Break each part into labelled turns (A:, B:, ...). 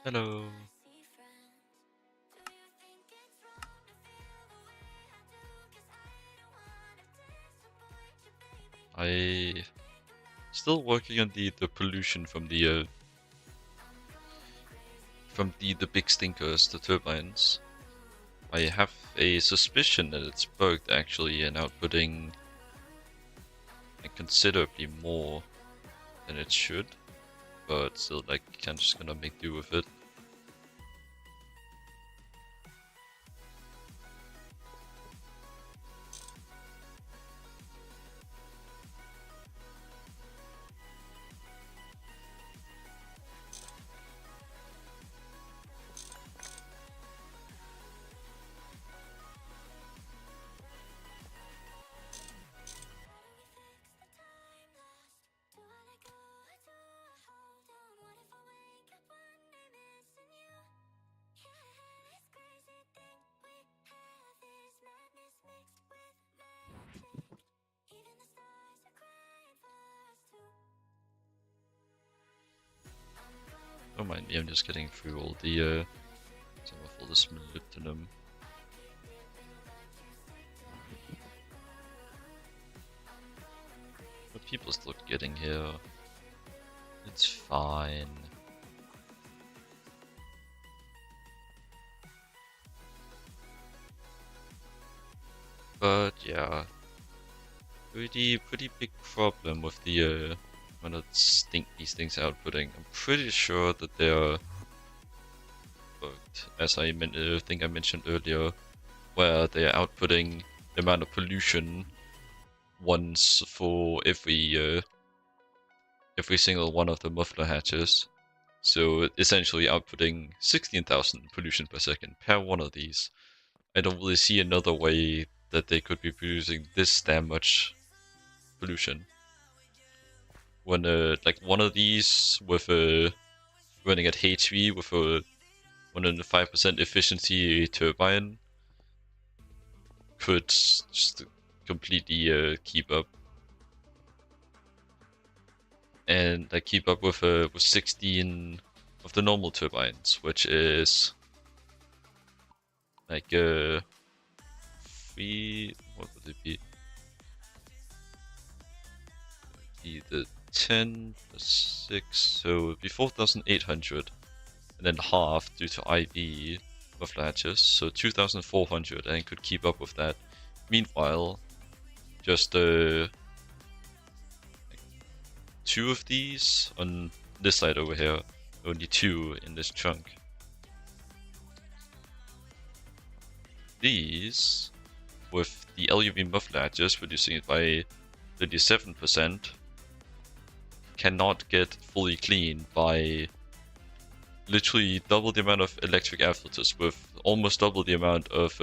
A: Hello. I still working on the pollution from the big stinkers, the turbines. I have a suspicion that it's bugged actually and outputting considerably more than it should, but still like kind of just gonna make do with it. Don't mind me, I'm just getting through all the some of all this molybdenum. What people still getting here? It's fine. But yeah, pretty big problem with the when it's these things outputting. I'm pretty sure that they're bugged, as I think I mentioned earlier, where they're outputting the amount of pollution once for every single one of the muffler hatches. So essentially outputting 16,000 pollution per second per one of these. I don't really see another way that they could be producing this damn much pollution. When like one of these with running at HV with a 105% efficiency turbine could just completely keep up, and like keep up with 16 of the normal turbines, which is like 3. What would it be? The 10 plus 6, so it'd be 4,800, and then half due to IV muffler hatches, so 2,400, and could keep up with that. Meanwhile, just like 2 of these on this side over here, only 2 in this chunk. These, with the LuV muffler hatches reducing it by 37%, cannot get fully cleaned by literally double the amount of electric air filters with almost double the amount of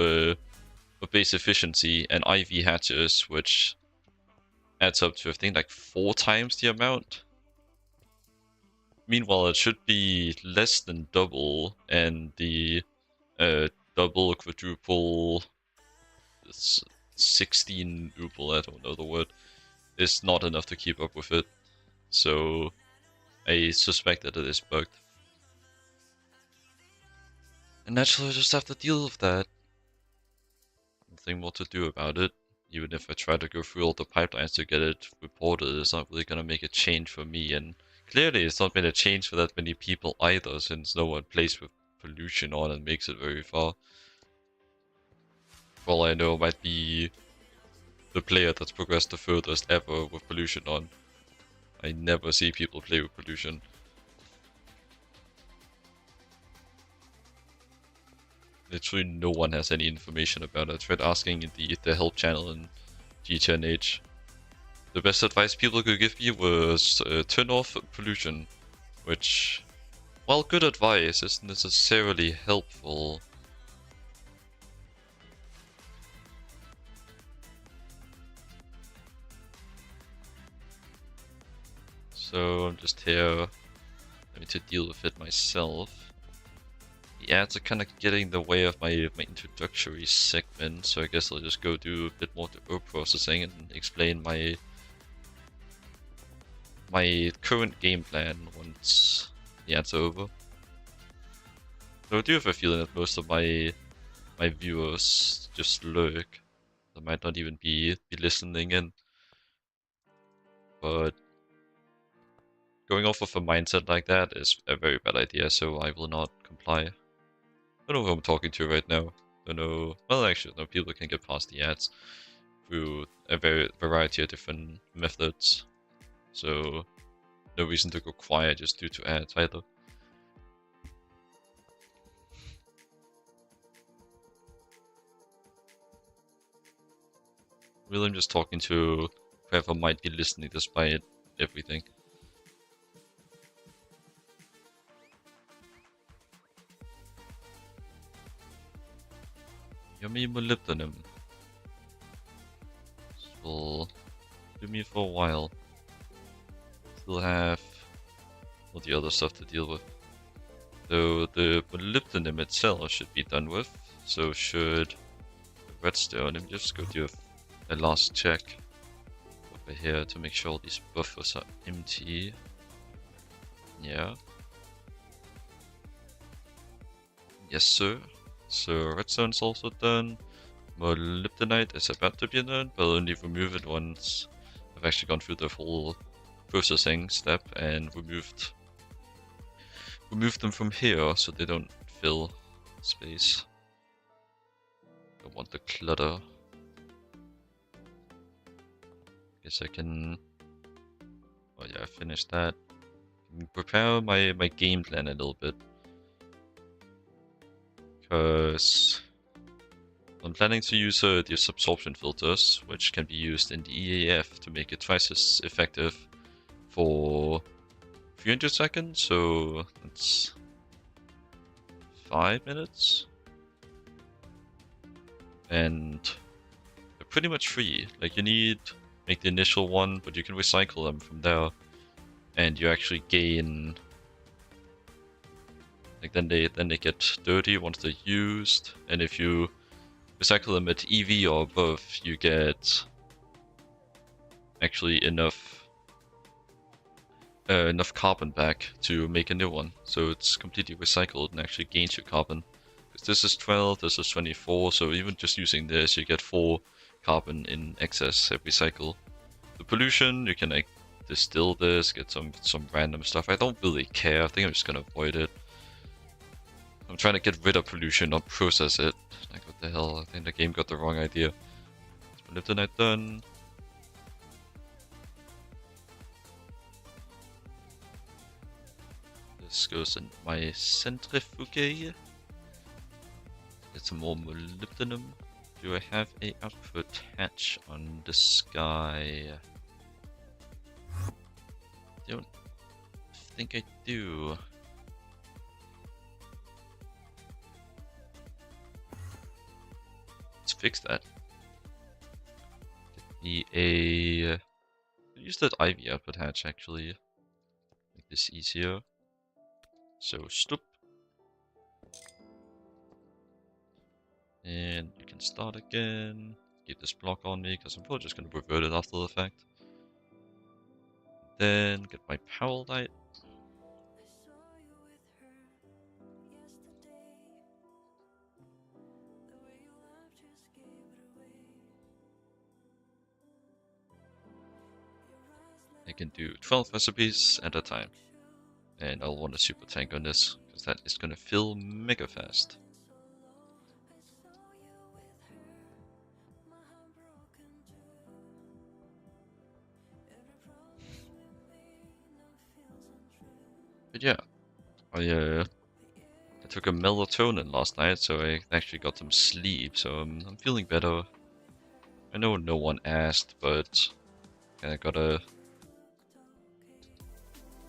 A: base efficiency and IV hatches, which adds up to I think like 4 times the amount. Meanwhile, it should be less than double, and the double, quadruple, 16-duple, I don't know the word, is not enough to keep up with it. So I suspect that it is bugged. And naturally I just have to deal with that. Nothing more to do about it. Even if I try to go through all the pipelines to get it reported, it's not really gonna make a change for me, and clearly it's not made a change for that many people either, since no one plays with pollution on and makes it very far. For all I know, it might be the player that's progressed the furthest ever with pollution on. I never see people play with pollution. Literally no one has any information about it. I tried asking in the help channel in GTNH. The best advice people could give me was turn off pollution, which, while good advice, isn't necessarily helpful. So I'm just here having to deal with it myself. The ads are kind of getting in the way of my introductory segment, so I guess I'll just go do a bit more to processing and explain my current game plan once the ads are over. So I do have a feeling that most of my viewers just lurk. They might not even be listening in. But going off of a mindset like that is a very bad idea, so I will not comply. I don't know who I'm talking to right now. I don't know. Well, actually, no. People can get past the ads through a variety of different methods. So no reason to go quiet just due to ads either. Really, I'm just talking to whoever might be listening despite everything. Yummy molybdenum. This will do me for a while. Still have all the other stuff to deal with. So the molybdenum itself should be done with. So should the redstone. Let me just go do a last check over here to make sure all these buffers are empty. Yeah. Yes, sir. So redstone's also done. Molybdenite is about to be done, but I'll only remove it once I've actually gone through the whole processing step and removed them from here so they don't fill space. Don't want the clutter. Guess I can. Oh yeah, I finished that. Prepare my game plan a little bit. Because I'm planning to use these absorption filters, which can be used in the EAF to make it twice as effective for 300 seconds, so that's 5 minutes. And they're pretty much free. Like, you need make the initial one, but you can recycle them from there. And you actually gain, like, then they get dirty once they're used, and if you recycle them at EV or above, you get actually enough carbon back to make a new one. So it's completely recycled and actually gains your carbon. Because this is 12, this is 24, so even just using this, you get 4 carbon in excess every cycle. The pollution, you can like distill this, get some random stuff. I don't really care. I think I'm just gonna avoid it. I'm trying to get rid of pollution, not process it. Like, what the hell? I think the game got the wrong idea. Molybdenite done. This goes in my centrifuge. Get some more molybdenum. Do I have a output hatch on this guy? Don't think I do. Let's fix that. Get me a... use that IV output hatch actually. Make this easier. So stop. And you can start again. Keep this block on me because I'm probably just going to revert it after the fact. Then get my power light. I can do 12 recipes at a time. And I'll want a super tank on this, because that is going to fill mega fast. But yeah, I took a melatonin last night, so I actually got some sleep, so I'm feeling better. I know no one asked, but I gotta...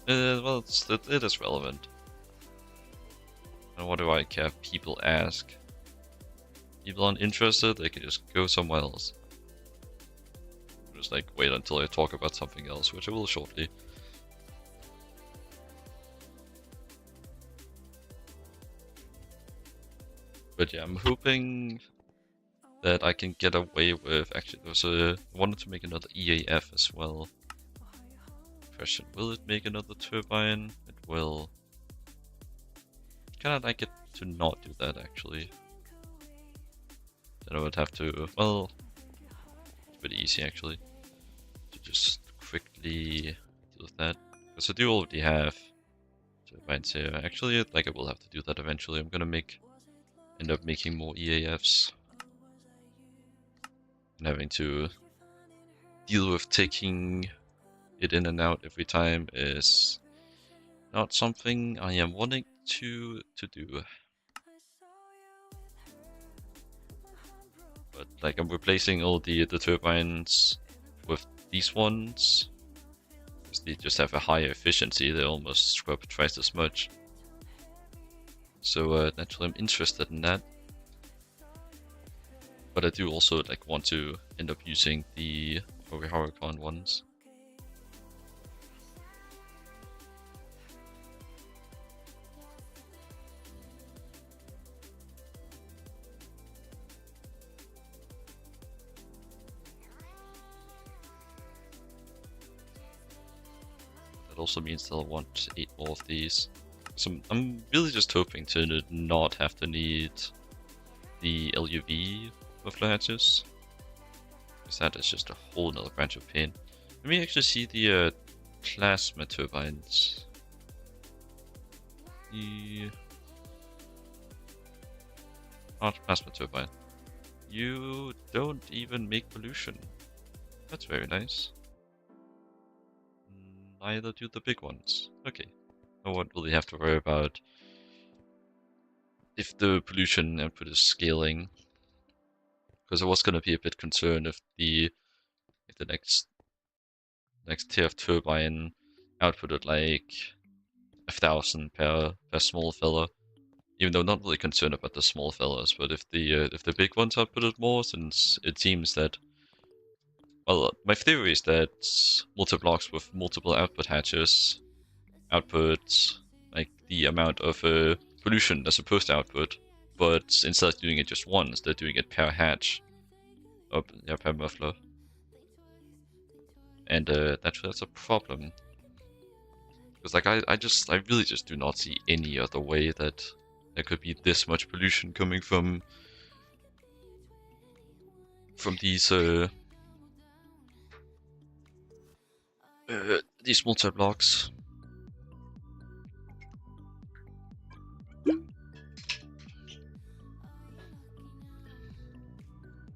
A: well, it is relevant. And what do I care if people ask? People aren't interested, they can just go somewhere else. Just like wait until I talk about something else, which I will shortly. But yeah, I'm hoping that I can get away with... Actually, I wanted to make another EAF as well. Question, will it make another turbine? It will. kind of like it to not do that actually. Then I would have to, well, it's pretty easy actually, to just quickly deal with that. Because I do already have turbines here. Actually, like I will have to do that eventually. I'm gonna end up making more EAFs. And having to deal with taking it in and out every time is not something I am wanting to do. But like I'm replacing all the turbines with these ones. Because they just have a higher efficiency, they almost scrub twice as much. So naturally I'm interested in that. But I do also like want to end up using the Hurricane ones. That also means they'll want 8 more of these. So I'm really just hoping to not have to need the LuV muffler hatches. Because that is just a whole nother branch of pain. Let me actually see the plasma turbines. The plasma turbine. You don't even make pollution. That's very nice. Neither do the big ones. Okay. I won't really have to worry about if the pollution output is scaling. Because I was going to be a bit concerned if the next tier of turbine outputted like 1,000 per small fella. Even though not really concerned about the small fellas, but if the big ones outputted more, since it seems that, well, my theory is that multi-blocks with multiple output hatches output like the amount of pollution they're supposed to output, but instead of doing it just once, they're doing it per hatch, yeah, per muffler, and that's a problem. Because like I really just do not see any other way that there could be this much pollution coming from these multi-blocks.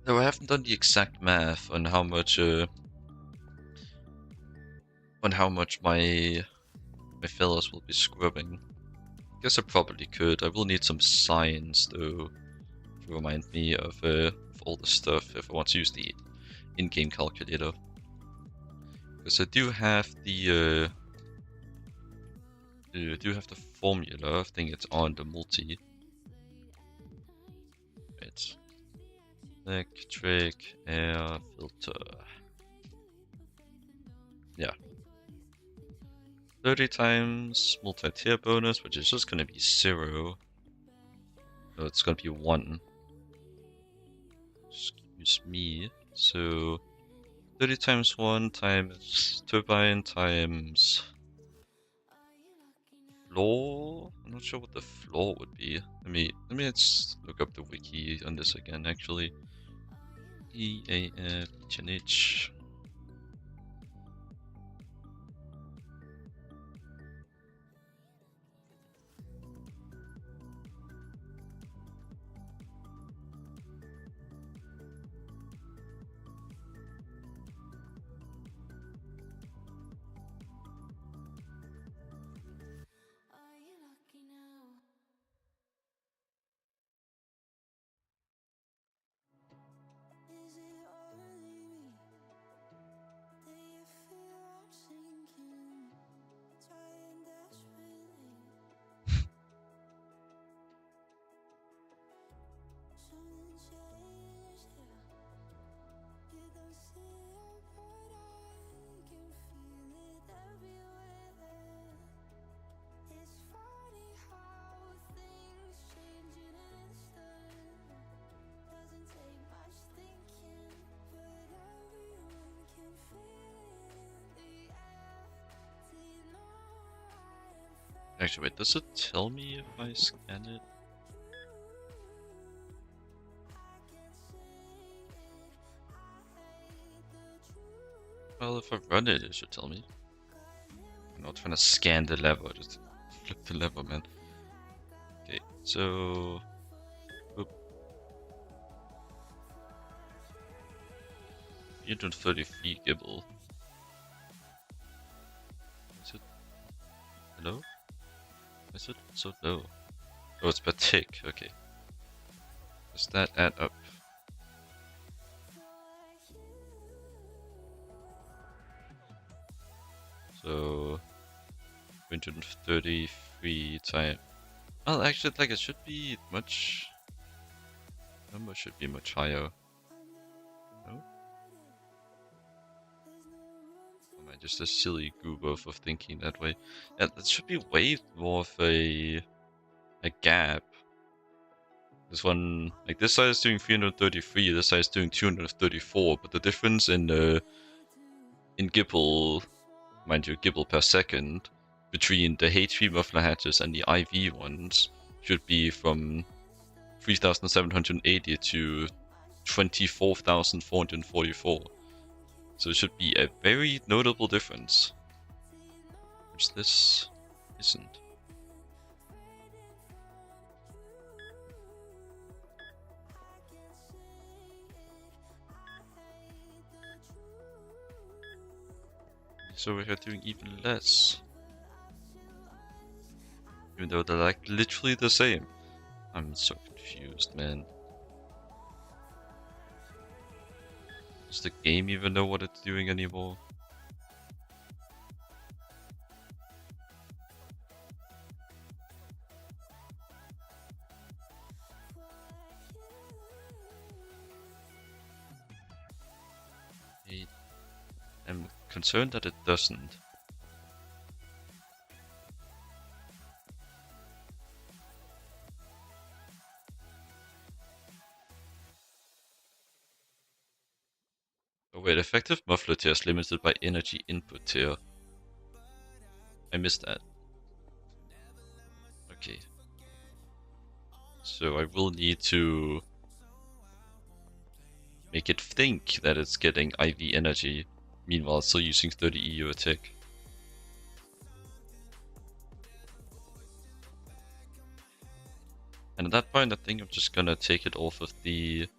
A: Though I haven't done the exact math on how much my fellows will be scrubbing. Guess I probably could. I will need some science though to remind me of all the stuff if I want to use the in-game calculator. Because I do have the formula. I think it's on the multi. It's electric air filter. Yeah. 30 times multi-tier bonus, which is just going to be 0. No, it's going to be 1. Excuse me. So 30 times 1 times turbine times floor. I'm not sure what the floor would be. Let's look up the wiki on this again actually. EAF GTNH. Actually, wait, does it tell me if I scan it? Well, if I run it, it should tell me. I'm not trying to scan the lever, just flip the lever, man. Okay, so... Oop. 333 gibble. Is it? Hello? Is it so low? Oh, it's per tick, okay. Does that add up? So... 333 times... Well, actually, like, it should be much... Number should be much higher. No? Am I just a silly goober of thinking that way? Yeah, that should be way more of a gap. This one, like this side is doing 333, this side is doing 234, but the difference in Gibble, mind you, Gibble per second, between the H3 muffler hatches and the IV ones should be from 3,780 to 24,444. So it should be a very notable difference, which this isn't. So we are doing even less. Even though they're like literally the same. I'm so confused, man. Does the game even know what it's doing anymore? I'm concerned that it doesn't. Oh wait, effective muffler tier is limited by energy input tier. I missed that. Okay. So I will need to make it think that it's getting IV energy, meanwhile still using 30 EU a tick. And at that point I think I'm just gonna take it off of the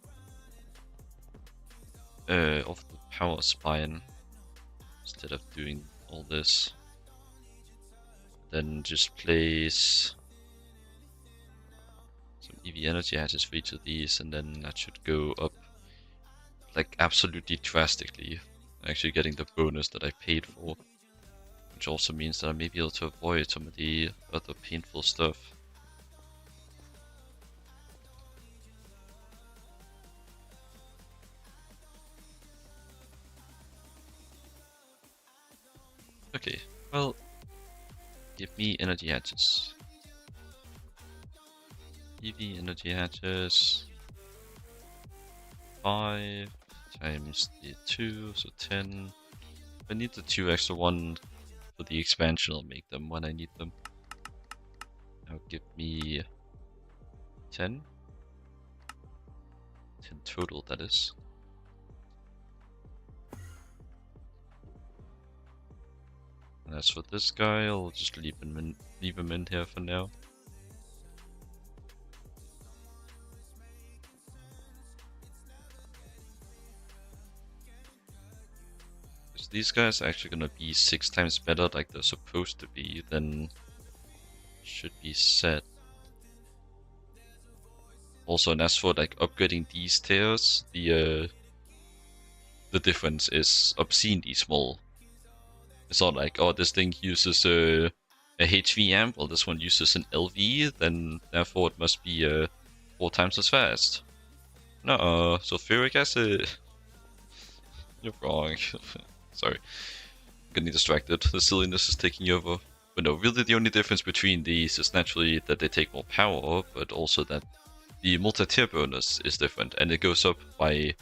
A: power spine instead of doing all this. Then just place some EV energy hatches for each of these, and then that should go up like absolutely drastically, actually getting the bonus that I paid for, which also means that I may be able to avoid some of the other painful stuff. Okay, well, give me energy hatches. EV energy hatches. 5 times the 2, so 10. If I need the 2 extra 1 for the expansion, I'll make them when I need them. Now give me 10. 10 total, that is. And as for this guy, I'll just leave him in here for now. Because these guys are actually gonna be 6 times better, like they're supposed to be, then should be set. Also, and as for like upgrading these tiers, the difference is obscenely small. It's not like, oh, this thing uses a HV amp, well, this one uses an LV, then therefore it must be 4 times as fast. No, sulfuric acid. You're wrong. Sorry, I'm getting distracted. The silliness is taking over. But no, really the only difference between these is naturally that they take more power, but also that the multi-tier bonus is different, and it goes up by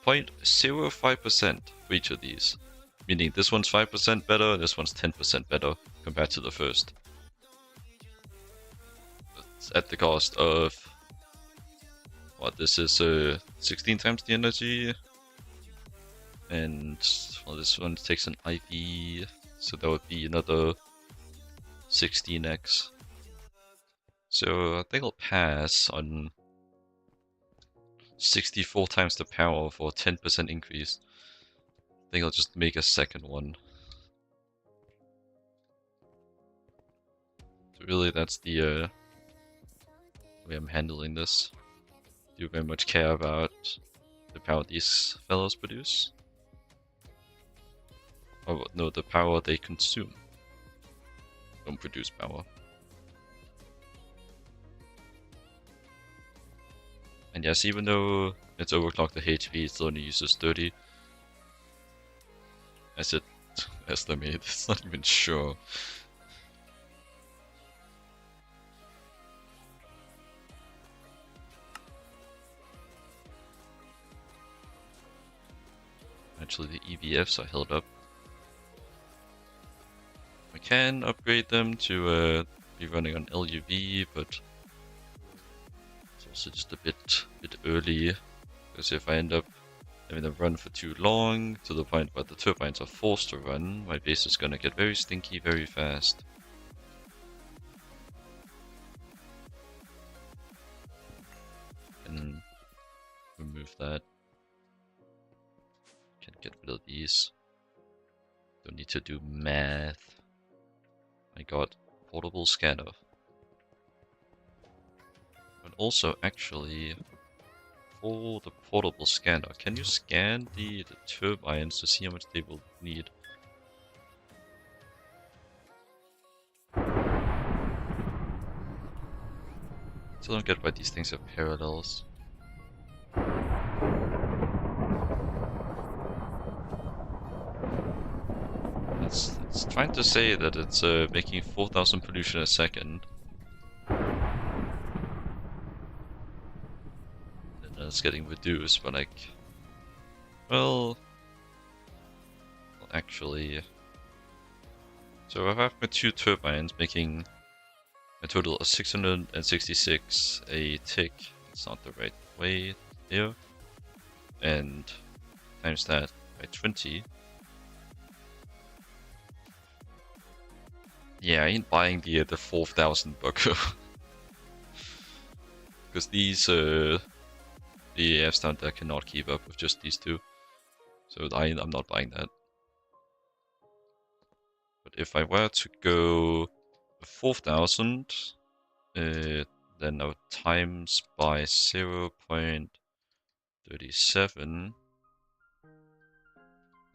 A: 0.05% for each of these. Meaning this one's 5% better, and this one's 10% better compared to the first. it's at the cost of what this is 16 times the energy, and well, this one takes an IV, so that would be another 16x. So I think I'll pass on 64 times the power for 10% increase. I think I'll just make a second one. So really, that's the way I'm handling this. Do you very much care about the power these fellows produce? Oh no, the power they consume. Don't produce power. And yes, even though it's overclocked the HP, it still only uses 30. As it estimate, it's not even sure. Actually, the EVFs are held up. I can upgrade them to be running on LuV, but it's also just a bit early, because if I end up having them run for too long, to the point where the turbines are forced to run, my base is gonna get very stinky very fast. And remove that. Can get rid of these. Don't need to do math. I got portable scanner. And also, actually, for the portable scanner, can you scan the turbines to see how much they will need? Still don't get why these things have parallels. It's trying to say that it's making 4,000 pollution a second. And it's getting reduced, but like... Well, actually... So I have my 2 turbines making a total of 666 a tick. It's not the right way here. And times that by 20. Yeah, I ain't buying the 4,000 bucko. Because these the AFs down there cannot keep up with just these 2. So I'm not buying that. But if I were to go 4,000, then I would times by 0.37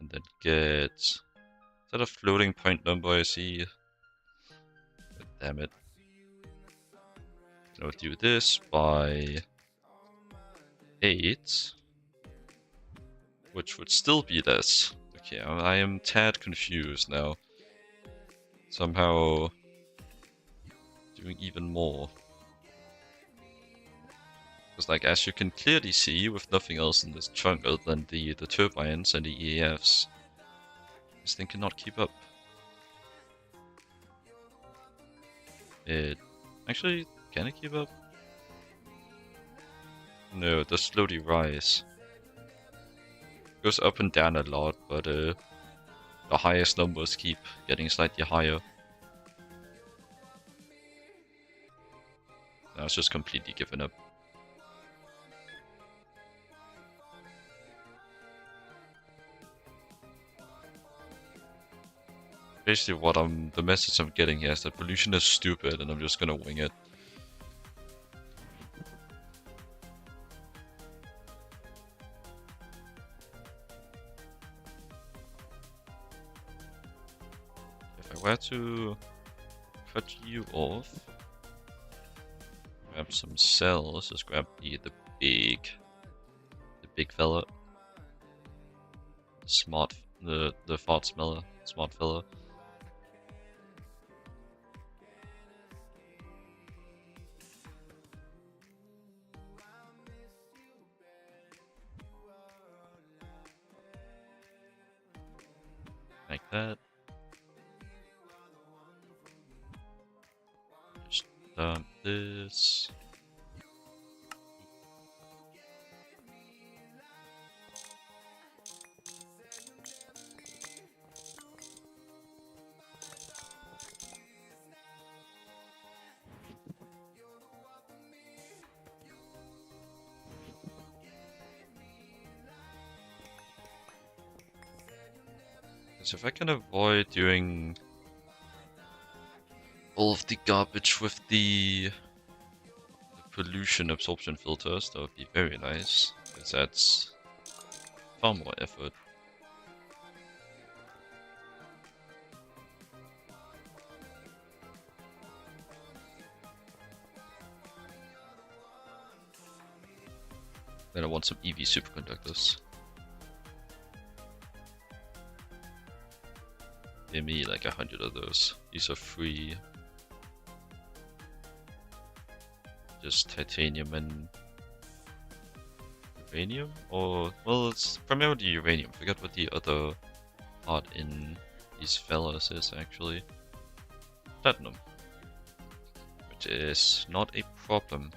A: and then get... Is that a floating point number I see? Damn it. I would do this by 8, which would still be less. Okay, I am tad confused now. Somehow doing even more. Because like, as you can clearly see, with nothing else in this chunk other than the turbines and the EAFs, this thing cannot keep up. Actually, can it keep up? No, it does slowly rise. It goes up and down a lot, but the highest numbers keep getting slightly higher. Now it's just completely given up. Basically the message I'm getting here is that pollution is stupid and I'm just gonna wing it. If I were to cut you off, grab some cells, just grab the big fella. The fart smeller, smart fella. Like that. Just Dump this. So if I can avoid doing all of the garbage with the pollution absorption filters, that would be very nice, because that's far more effort. Then I want some EV superconductors. Give me like 100 of those. These are free. Just titanium and uranium? Or, well, it's primarily uranium. Forget what the other part in these fellas is actually. Platinum. Which is not a problem.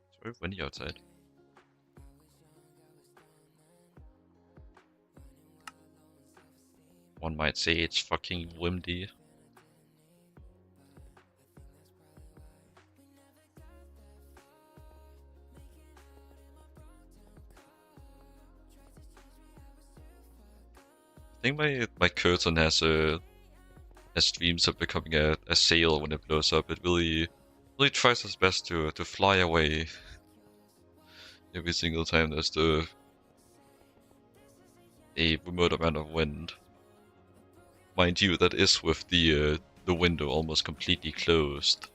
A: It's very windy outside. One might say it's fucking windy. I think my curtain has dreams of becoming a sail when it blows up. It really tries its best to fly away every single time there's a remote amount of wind. Mind you, that is with the window almost completely closed.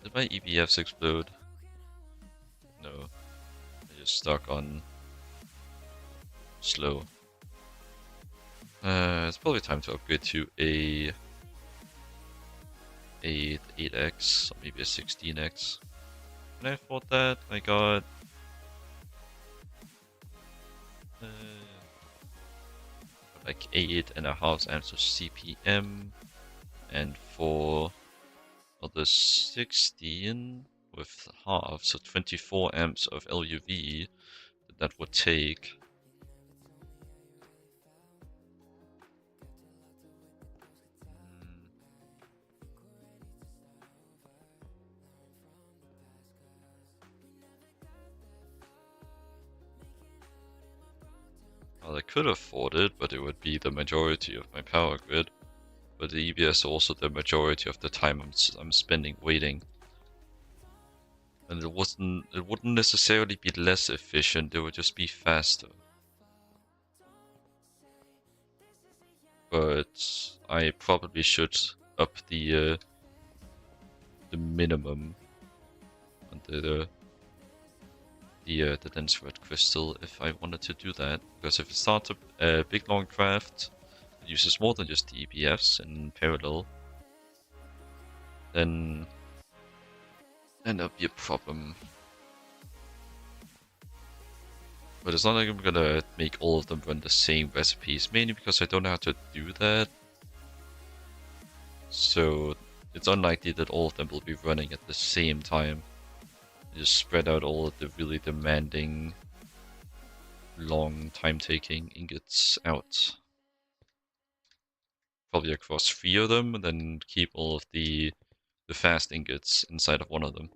A: Did my EBFs explode? No. I just stuck on slow. It's probably time to upgrade to a 8x, or maybe a 16x. Can I afford that? I got like 8.5 amps of CPM, and for the 16 with half, so 24 amps of LuV, that would take. Well, I could afford it, but it would be the majority of my power grid. But the EBS also the majority of the time I'm spending waiting. And it wouldn't necessarily be less efficient, it would just be faster. But I probably should up the minimum on the dense red crystal if I wanted to do that. Because if it starts a big long craft, it uses more than just the EBFs in parallel, then that'd be a problem. But it's not like I'm gonna make all of them run the same recipes, mainly because I don't know how to do that. So it's unlikely that all of them will be running at the same time. Just spread out all of the really demanding, long time-taking ingots out. Probably across 3 of them, and then keep all of the fast ingots inside of one of them.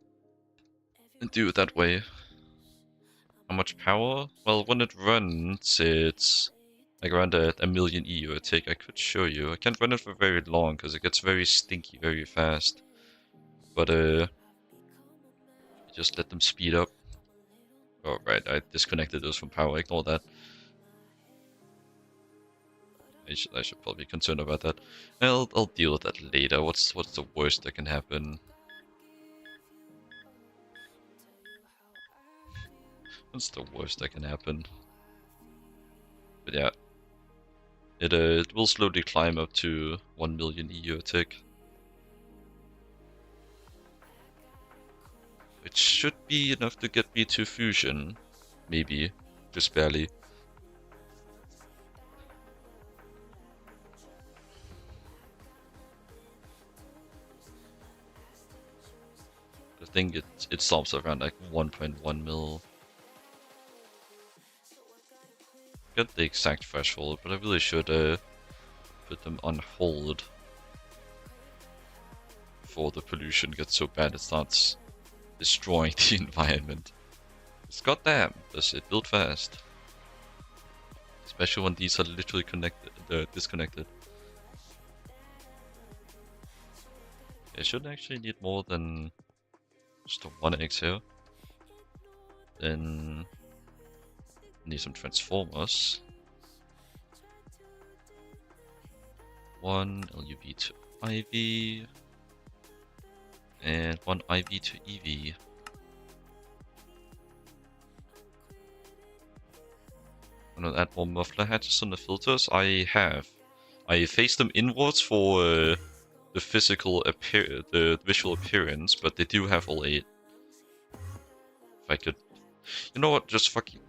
A: And do it that way. How much power? Well, when it runs, it's like around a million EU a tick. I could show you. I can't run it for very long because it gets very stinky very fast. But just let them speed up. Oh right, I disconnected those from power. Ignore that. I should probably be concerned about that. I'll deal with that later. What's the worst that can happen? What's the worst that can happen? But yeah, it will slowly climb up to 1 million EU tick. It should be enough to get me to fusion, maybe, just barely. I think it stops around like 1.1 mil. Get the exact threshold, but I really should put them on hold before the pollution gets so bad it starts destroying the environment. It's goddamn, does it build fast? Especially when these are literally disconnected. It shouldn't actually need more than just a 1x here. Then need some transformers. 1 LuV to IV. And 1 IV to EV. I'm gonna add more muffler hatches on the filters. I faced them inwards for the the visual appearance, but they do have all 8. If I could, you know what? Just fucking.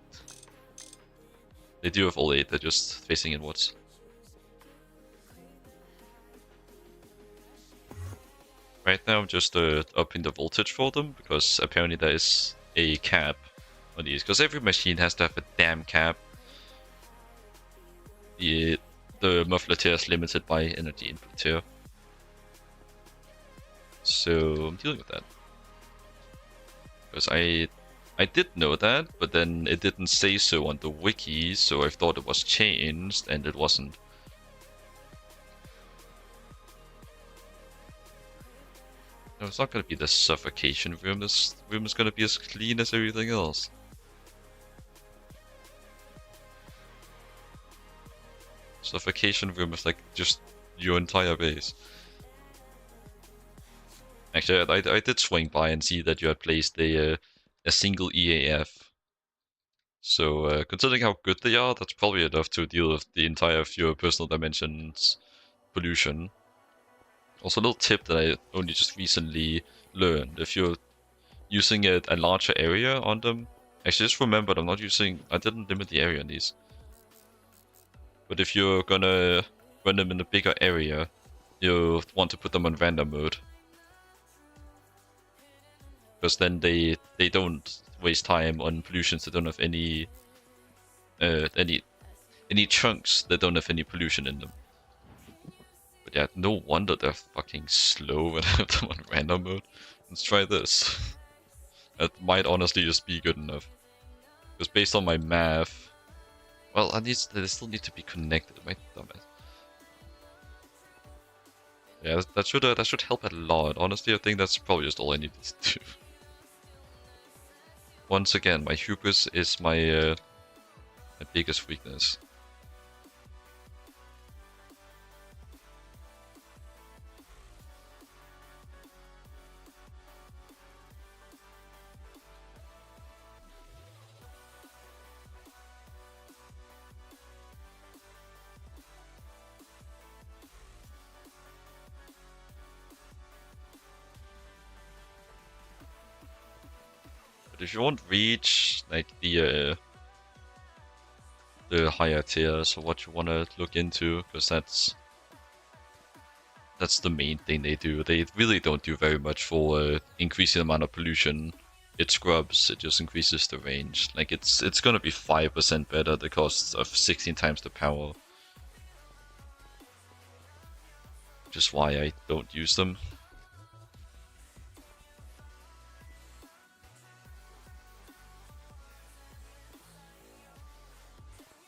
A: They do have all 8. They're just facing inwards. Right now, I'm just upping the voltage for them because apparently there is a cap on these. Because every machine has to have a damn cap. The muffler tier is limited by energy input tier. So I'm dealing with that. Because I did know that, but then it didn't say so on the wiki, so I thought it was changed, and it wasn't. No, it's not going to be the suffocation room. This room is going to be as clean as everything else. Suffocation room is like just your entire base. Actually, I did swing by and see that you had placed a single EAF. So, considering how good they are, that's probably enough to deal with the entire few personal dimensions pollution. Also, a little tip that I only just recently learned: if you're using a larger area on them, actually just remembered I didn't limit the area on these. But if you're gonna run them in a bigger area, you want to put them on random mode. Because then they don't waste time on pollutions that don't have any chunks that don't have any pollution in them. But yeah, no wonder they're fucking slow when I have them on random mode. Let's try this. That might honestly just be good enough. Because based on my math, well, they still need to be connected. My dumbass. Yeah, that should help a lot. Honestly, I think that's probably just all I needed to do. Once again, my hubris is my biggest weakness. But if you want reach, like the higher tiers, or what you want to look into, because that's the main thing they do. They really don't do very much for increasing the amount of pollution. It scrubs, it just increases the range. Like it's gonna be 5% better at the cost of 16 times the power. Which is why I don't use them.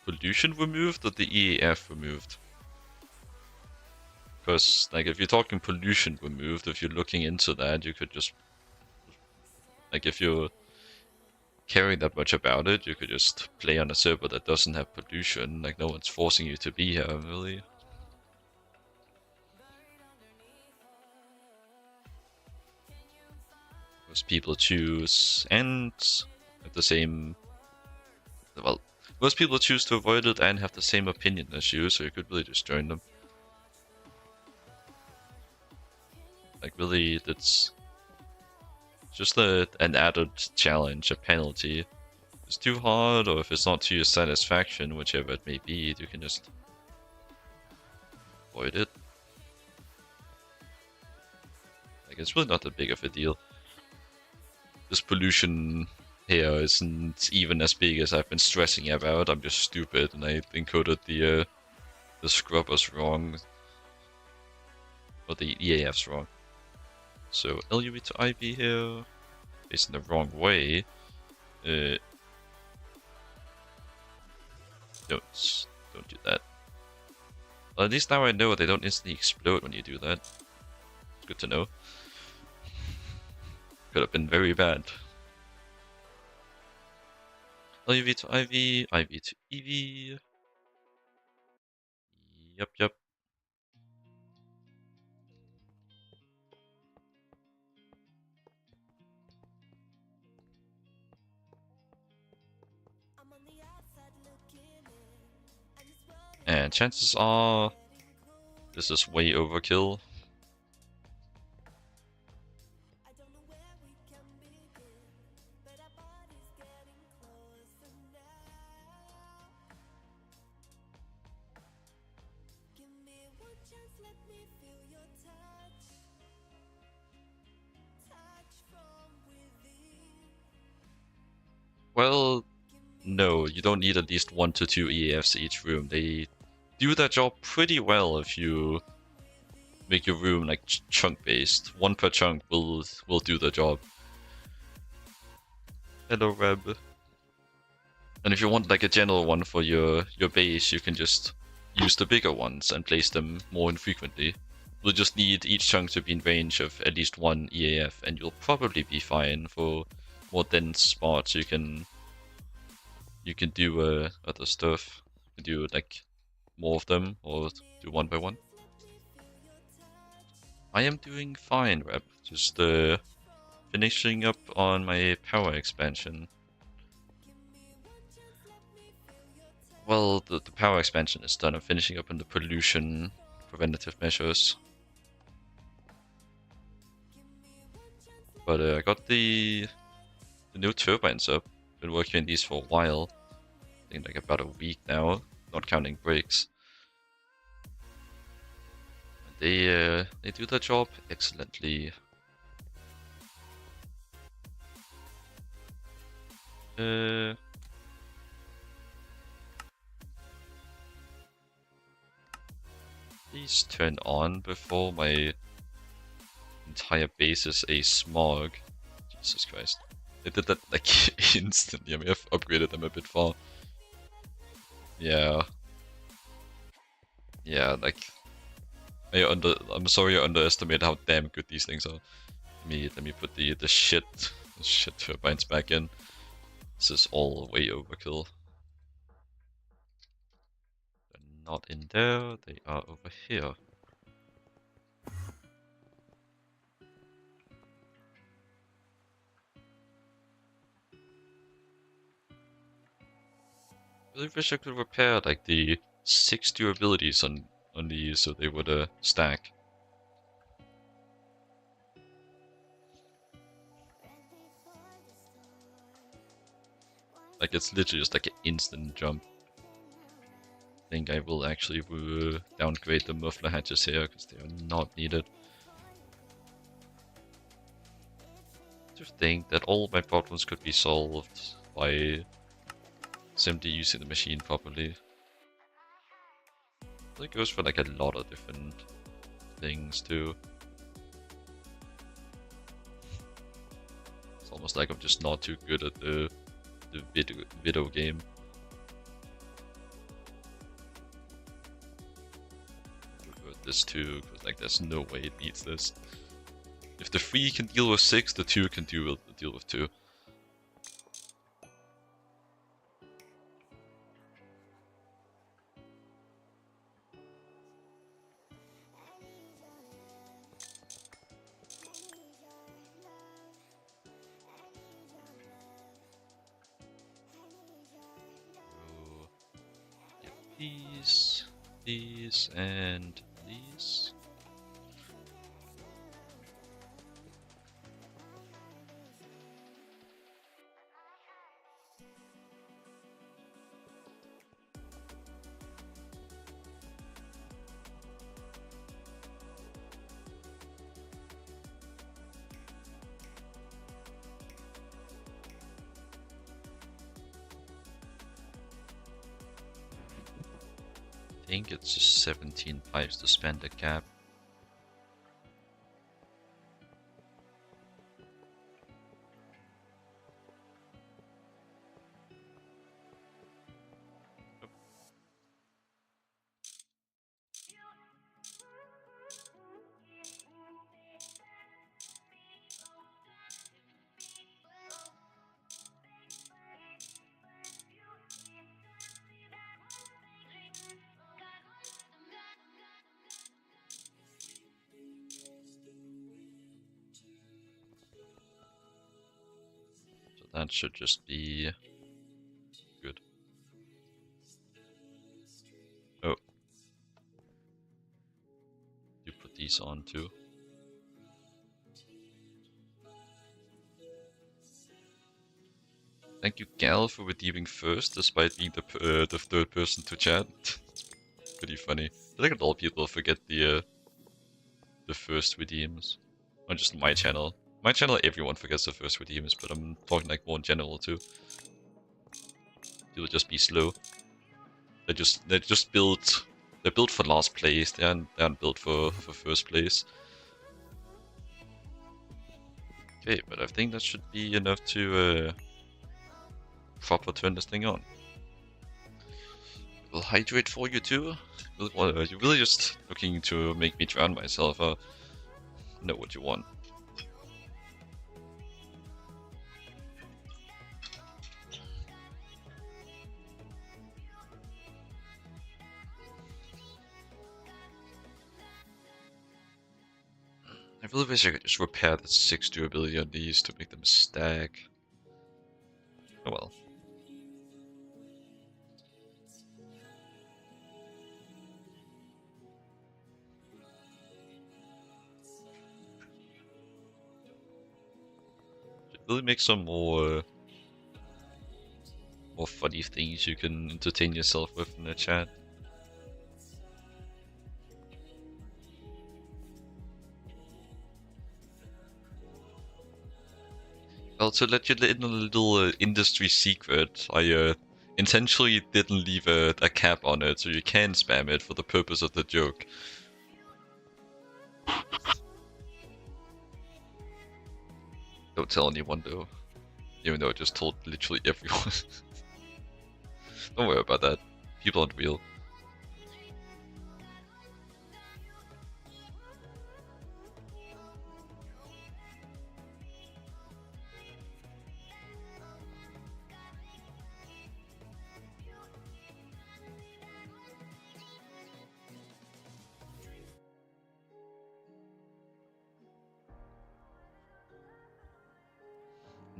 A: Pollution removed or the EAF removed? Because, like, if you're talking pollution removed, if you're looking into that, you could just... Like, if you're caring that much about it, you could just play on a server that doesn't have pollution. Like, no one's forcing you to be here, really. Most people choose and have the same. Well, most people choose to avoid it and have the same opinion as you, so you could really just join them. Like, really, that's just an added challenge, a penalty. If it's too hard, or if it's not to your satisfaction, whichever it may be, you can just avoid it. Like, it's really not that big of a deal. This pollution here isn't even as big as I've been stressing about. I'm just stupid, and I encoded the scrubbers wrong. Or the EAFs wrong. So LuV to IV here, facing the wrong way. Don't do that. Well, at least now I know they don't instantly explode when you do that. It's good to know. Could have been very bad. LuV to IV, IV to EV. Yep. And chances are this is way overkill. Well, no, you don't need at least 1 to 2 EAFs each room. They do their job pretty well if you make your room like chunk based. 1 per chunk will do the job. Hello, Reb. And if you want like a general one for your base, you can just use the bigger ones and place them more infrequently. You'll just need each chunk to be in range of at least 1 EAF, and you'll probably be fine for more dense spots. You can do other stuff. You can do like more of them, or do 1 by 1. I am doing fine, Rep. Just finishing up on my power expansion. Well, the power expansion is done. I'm finishing up on the pollution preventative measures. But I got the new turbines up. Been working on these for a while. I think like about a week now, not counting breaks. They do their job excellently. Please turn on before my entire base is a smog. Jesus Christ. They did that like instantly. I mean, I've upgraded them a bit far. Yeah. Yeah, like I'm sorry I underestimated how damn good these things are. Let me put the shit turbines back in. This is all way overkill. They're not in there, they are over here. I really wish I could repair like the 6 durabilities on these so they would stack. Like it's literally just like an instant jump. I think I will actually downgrade the muffler hatches here because they are not needed. I think that all my problems could be solved by simply using the machine properly. It goes for like a lot of different things too. It's almost like I'm just not too good at the video game. This too, because like there's no way it beats this. If the 3 can deal with 6, the 2 can deal with 2. these, and these. I think it's just 17 pipes to spend the cap. That should just be good. Oh. You put these on too. Thank you, Gal, for redeeming first, despite being the third person to chat. Pretty funny. I think a lot of people forget the first redeems. Not just my channel. My channel, everyone forgets the first redeems, but I'm talking like more in general too. People just be slow. They're just built. They're built for last place. They aren't built for first place. Okay, but I think that should be enough to proper turn this thing on. Will hydrate for you too? You're really just looking to make me drown myself. I know what you want. I really wish I could just repair the 6 durability on these to make them stack. Oh well. Should really make some more funny things you can entertain yourself with in the chat. Well, to let you in a little industry secret, I intentionally didn't leave a cap on it, so you can spam it for the purpose of the joke. Don't tell anyone though, even though I just told literally everyone. Don't worry about that. People aren't real.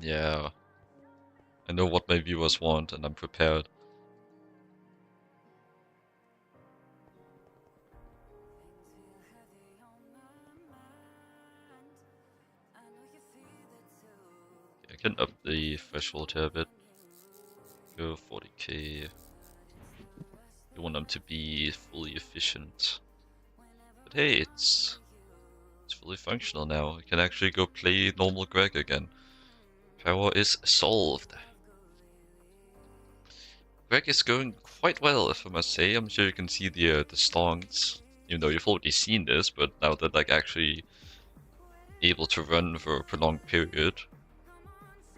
A: Yeah. I know what my viewers want, and I'm prepared. I can up the threshold here a bit. Go 40k. You want them to be fully efficient. But hey, it's fully functional now. I can actually go play normal Greg again. Power is solved. Greg is going quite well, if I must say. I'm sure you can see the stonks, even though you've already seen this, but now they're like actually able to run for a prolonged period.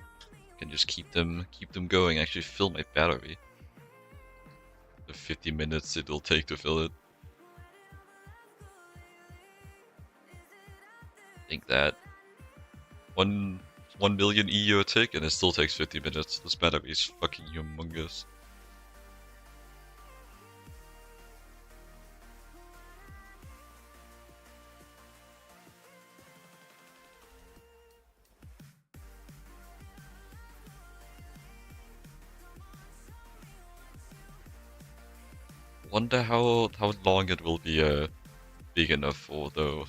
A: I can just keep them going. Actually fill my battery. The 50 minutes it'll take to fill it. I think that 1 million EU tick and it still takes 50 minutes. This battery is fucking humongous. Wonder how long it will be big enough for though.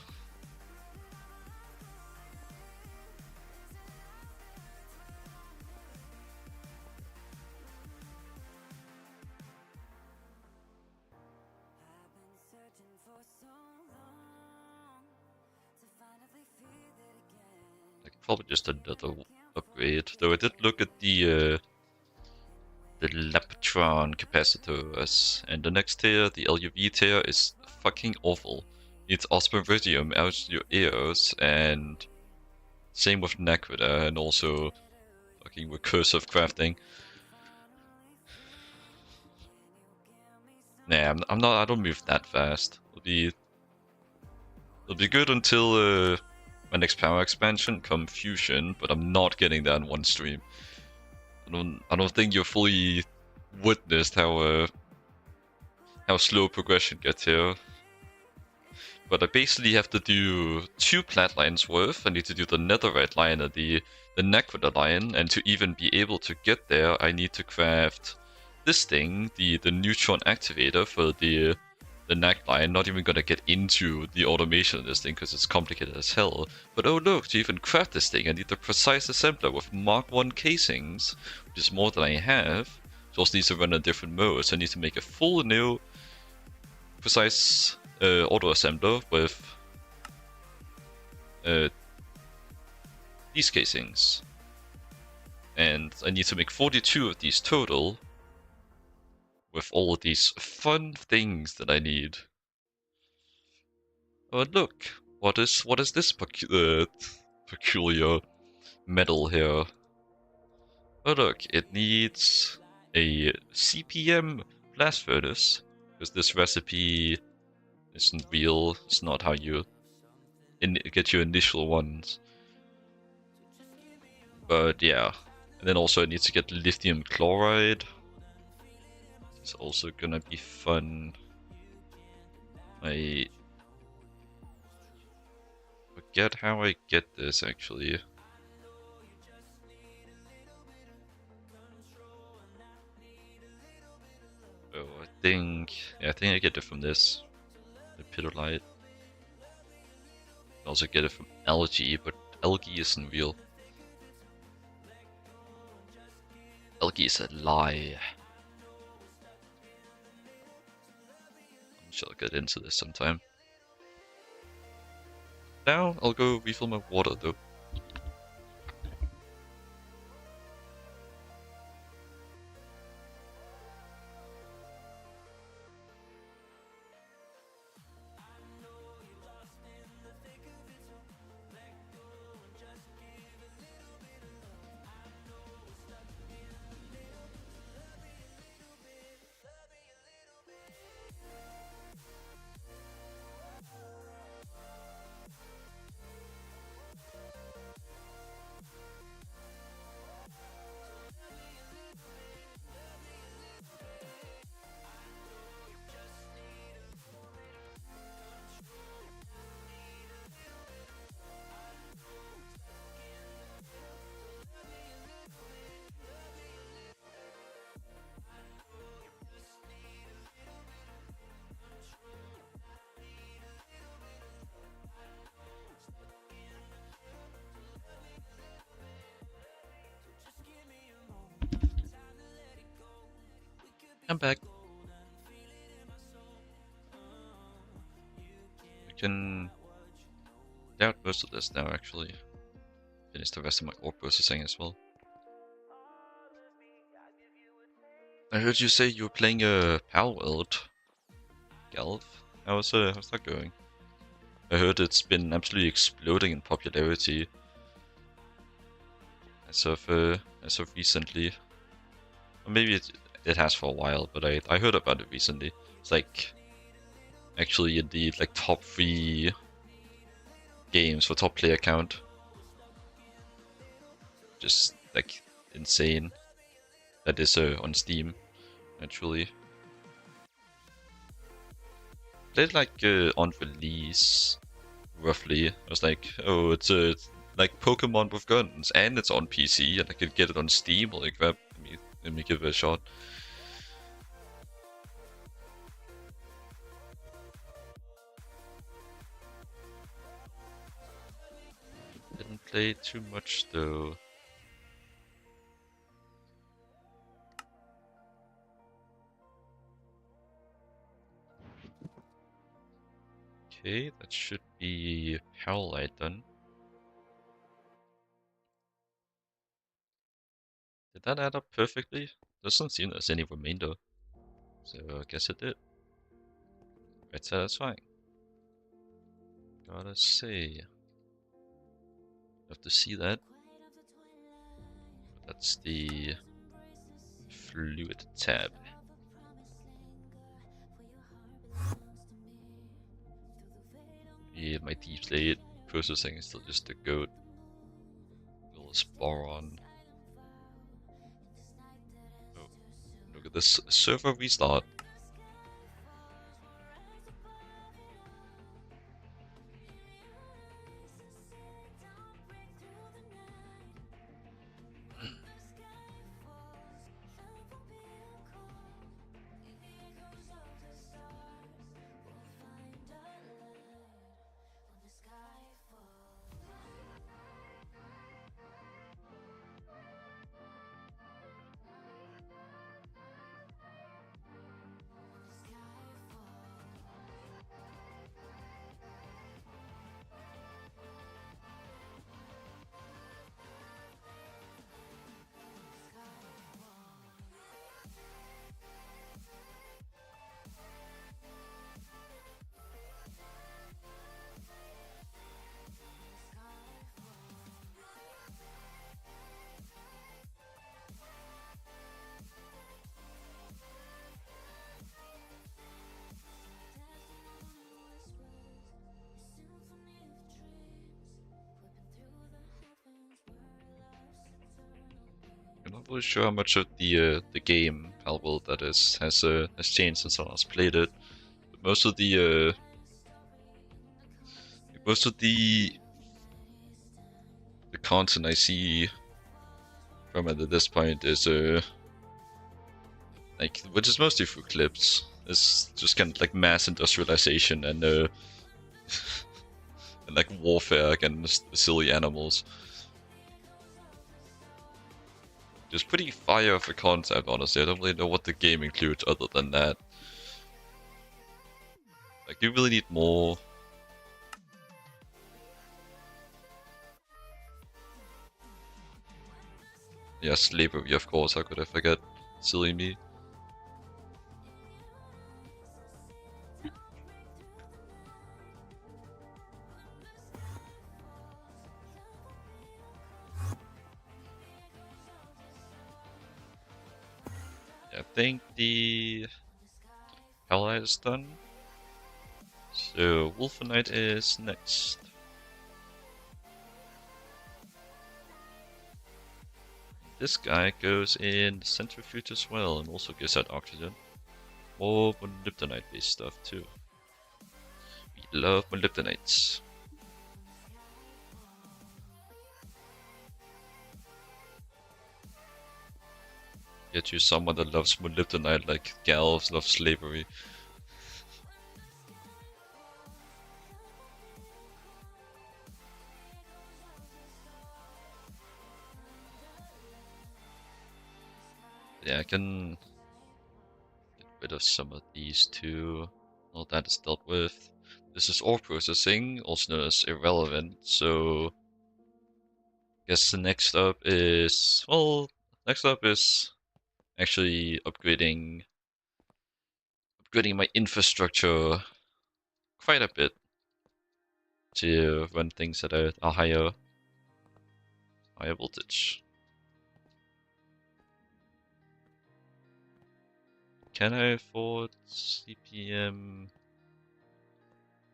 A: Probably just another upgrade. Though I did look at the Leptron capacitors, and the next tier, the LuV tier, is fucking awful. It's Osmeridium out your ears, and same with Naquita, and also fucking recursive crafting. Nah, I'm not. I don't move that fast. It'll be good until my next power expansion come Fusion, but I'm not getting that in one stream. I don't think you fully witnessed how slow progression gets here. But I basically have to do 2 plat lines worth. I need to do the netherite line and the Naquita line, and to even be able to get there, I need to craft this thing, the neutron activator for the NAC line. Not even gonna get into the automation of this thing because it's complicated as hell. But oh look, to even craft this thing, I need the precise assembler with Mark 1 casings, which is more than I have. So also needs to run in different modes. I need to make a full new precise auto assembler with these casings. And I need to make 42 of these total, with all of these fun things that I need. Oh look, what is this peculiar metal here? Oh look, it needs a CPM blast furnace, because this recipe isn't real. It's not how you get your initial ones. But yeah, and then also I need to get lithium chloride. It's also gonna be fun. I forget how I get this actually. Oh, I think I get it from this, the pitolite. I also get it from algae, but algae isn't real. Algae is a lie. I'm sure I'll get into this sometime. Now I'll go refill my water though. I'm back. We can doubt most of this now actually. Finish the rest of my ore processing as well. I heard you say you were playing a Pal World, Galv. How's that going? I heard it's been absolutely exploding in popularity as of recently. Or maybe it has for a while, but I heard about it recently. It's like actually in the like top 3 games for top player count. Just like insane. That is on Steam, actually. Played like on release, roughly. I was like, oh, it's like Pokemon with guns, and it's on PC, and I could get it on Steam. Like, let me give it a shot. play too much though. Okay, that should be Howlite then. Did that add up perfectly? Doesn't seem there's any remainder. So I guess it did. Quite satisfying. Gotta say. Have to see that. That's the fluid tab. Yeah, my deep slate processing is still just a goat. Little Sporon. Oh, look at this server restart. I'm not really sure how much of the game, how well that is, has changed since I last played it. But most of the content I see from it at this point is like, which is mostly through clips. It's just kind of like mass industrialization and and like warfare against silly animals. Just pretty fire of a concept, honestly. I don't really know what the game includes other than that. Like, you really need more. Yeah, slavery, of course. How could I forget? Silly me. Yeah, I think the Hellite is done. So Wolfenite is next. This guy goes in the centrifuge as well and also gives out oxygen. More molybdenite based stuff too. We love molybdenites. Get you someone that loves molybdenite like Gals love slavery. Yeah, I can get rid of some of these too. All that is dealt with. This is ore processing, also known as irrelevant, so I guess the next up is, well, next up is actually upgrading my infrastructure quite a bit to run things at a higher voltage. Can I afford CPM,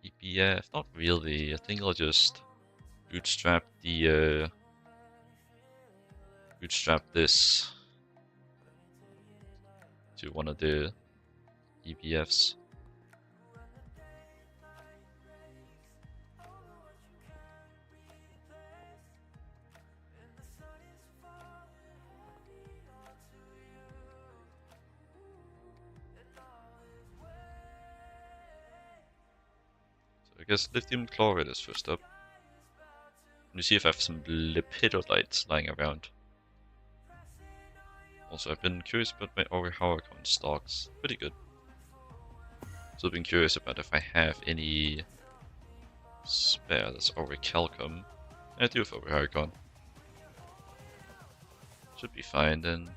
A: EPF? Not really. I think I'll just bootstrap the bootstrap this to one of the EPFs. So I guess lithium chloride is first up. me see if I have some lepidolites lying around. Also, I've been curious about my Orihoricon stocks. Pretty good. So I've been curious about if I have any spare. That's Orichalcum. I do have Orihoricon. Should be fine then.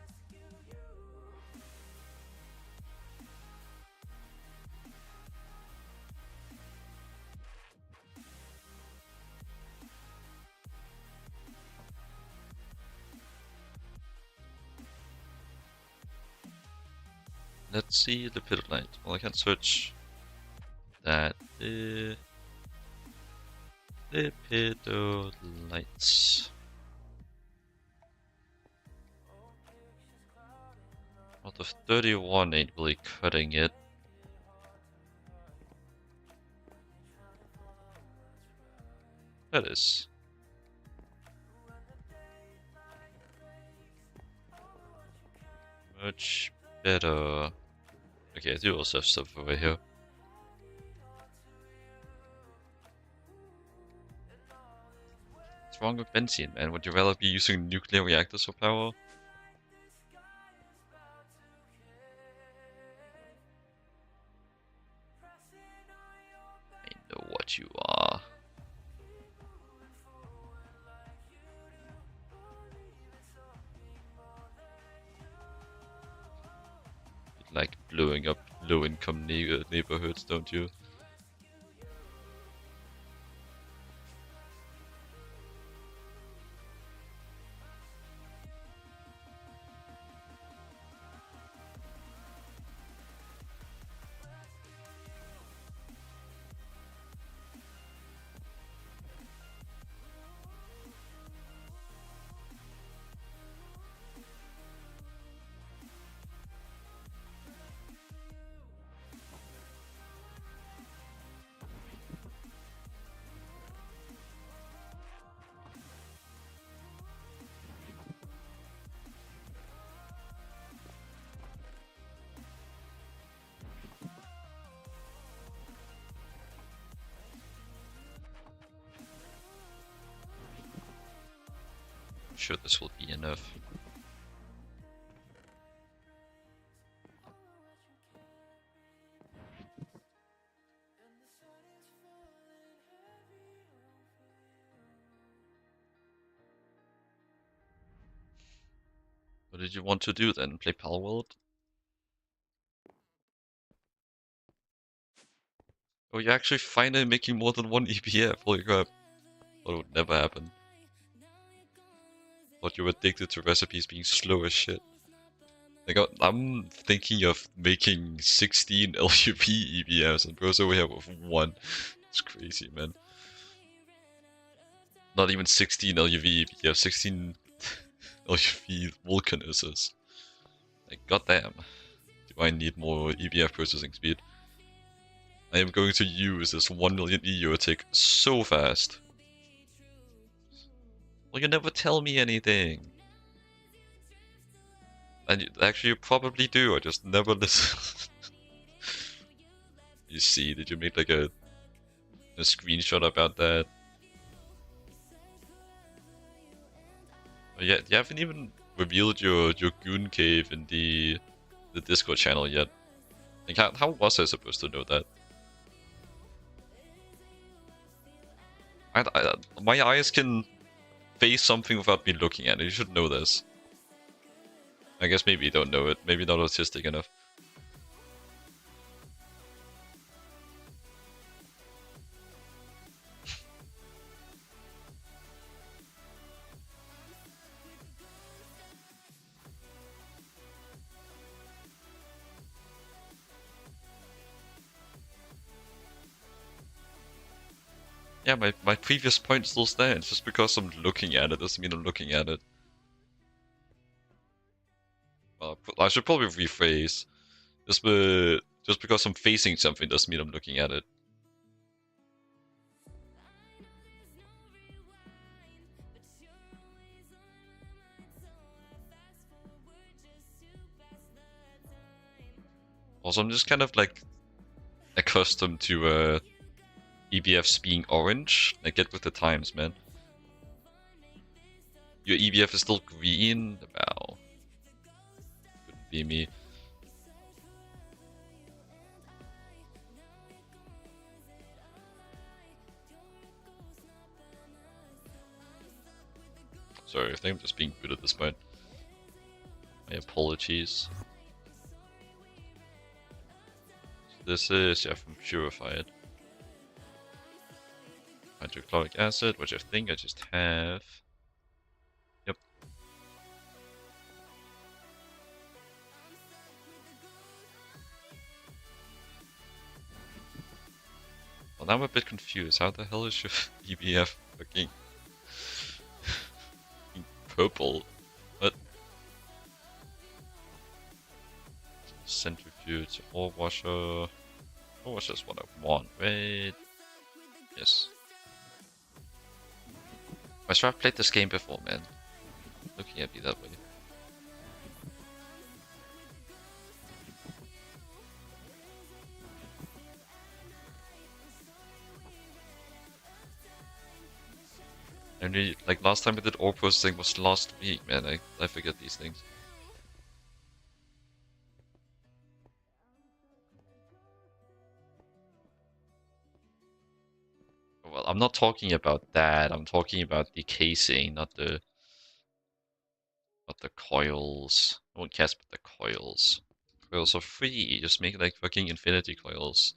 A: Let's see the Lepidolite. Well, I can search that. Lepidolites. Out of 31 ain't really cutting it. That is. Much better. Okay, I do also have stuff over here. What's wrong with benzene, man? Would you rather be using nuclear reactors for power? I know what you are. You like blowing up low-income neighborhoods, don't you? I'm sure this will be enough. What did you want to do then? Play Palworld? Oh, you're actually finally making more than one EPF. Holy crap. Thought it would never happen. Thought you were addicted to recipes being slow as shit. Like, I'm thinking of making 16 LUV EPFs and bro's over here with one. It's crazy, man. Not even 16 LUV EPFs, 16 LUV Vulcanuses. Like, goddamn. Do I need more EPF processing speed? I am going to use this 1 million EU tick so fast. Well, you never tell me anything. And actually, you probably do, I just never listen. You see, did you make like a screenshot about that? Yeah, you haven't even revealed your goon cave in the Discord channel yet. Like, how was I supposed to know that? My eyes can face something without me looking at it. You should know this. I guess maybe you don't know it. Maybe not autistic enough. Yeah, my previous point still stands. Just because I'm looking at it doesn't mean I'm looking at it. I should probably rephrase. Just because I'm facing something doesn't mean I'm looking at it. Also, I'm just kind of like accustomed to EBFs being orange. I get with the times, man. Your EBF is still green? Wow. Couldn't be me. Sorry, I think I'm just being good at this point. My apologies. This is, yeah, from Purified. Hydrochloric acid, which I think I just have. Yep. Well, now I'm a bit confused. How the hell is your EBF fucking purple? What? Centrifuge, ore washer. Ore washer is what I want. Wait. Yes. I swear I've played this game before, man. Looking at me that way. And we, like last time we did ore processing was last week, man. I forget these things. Well, I'm not talking about that. I'm talking about the casing, not the coils. No one cares about the coils. Coils are free. Just make like fucking infinity coils.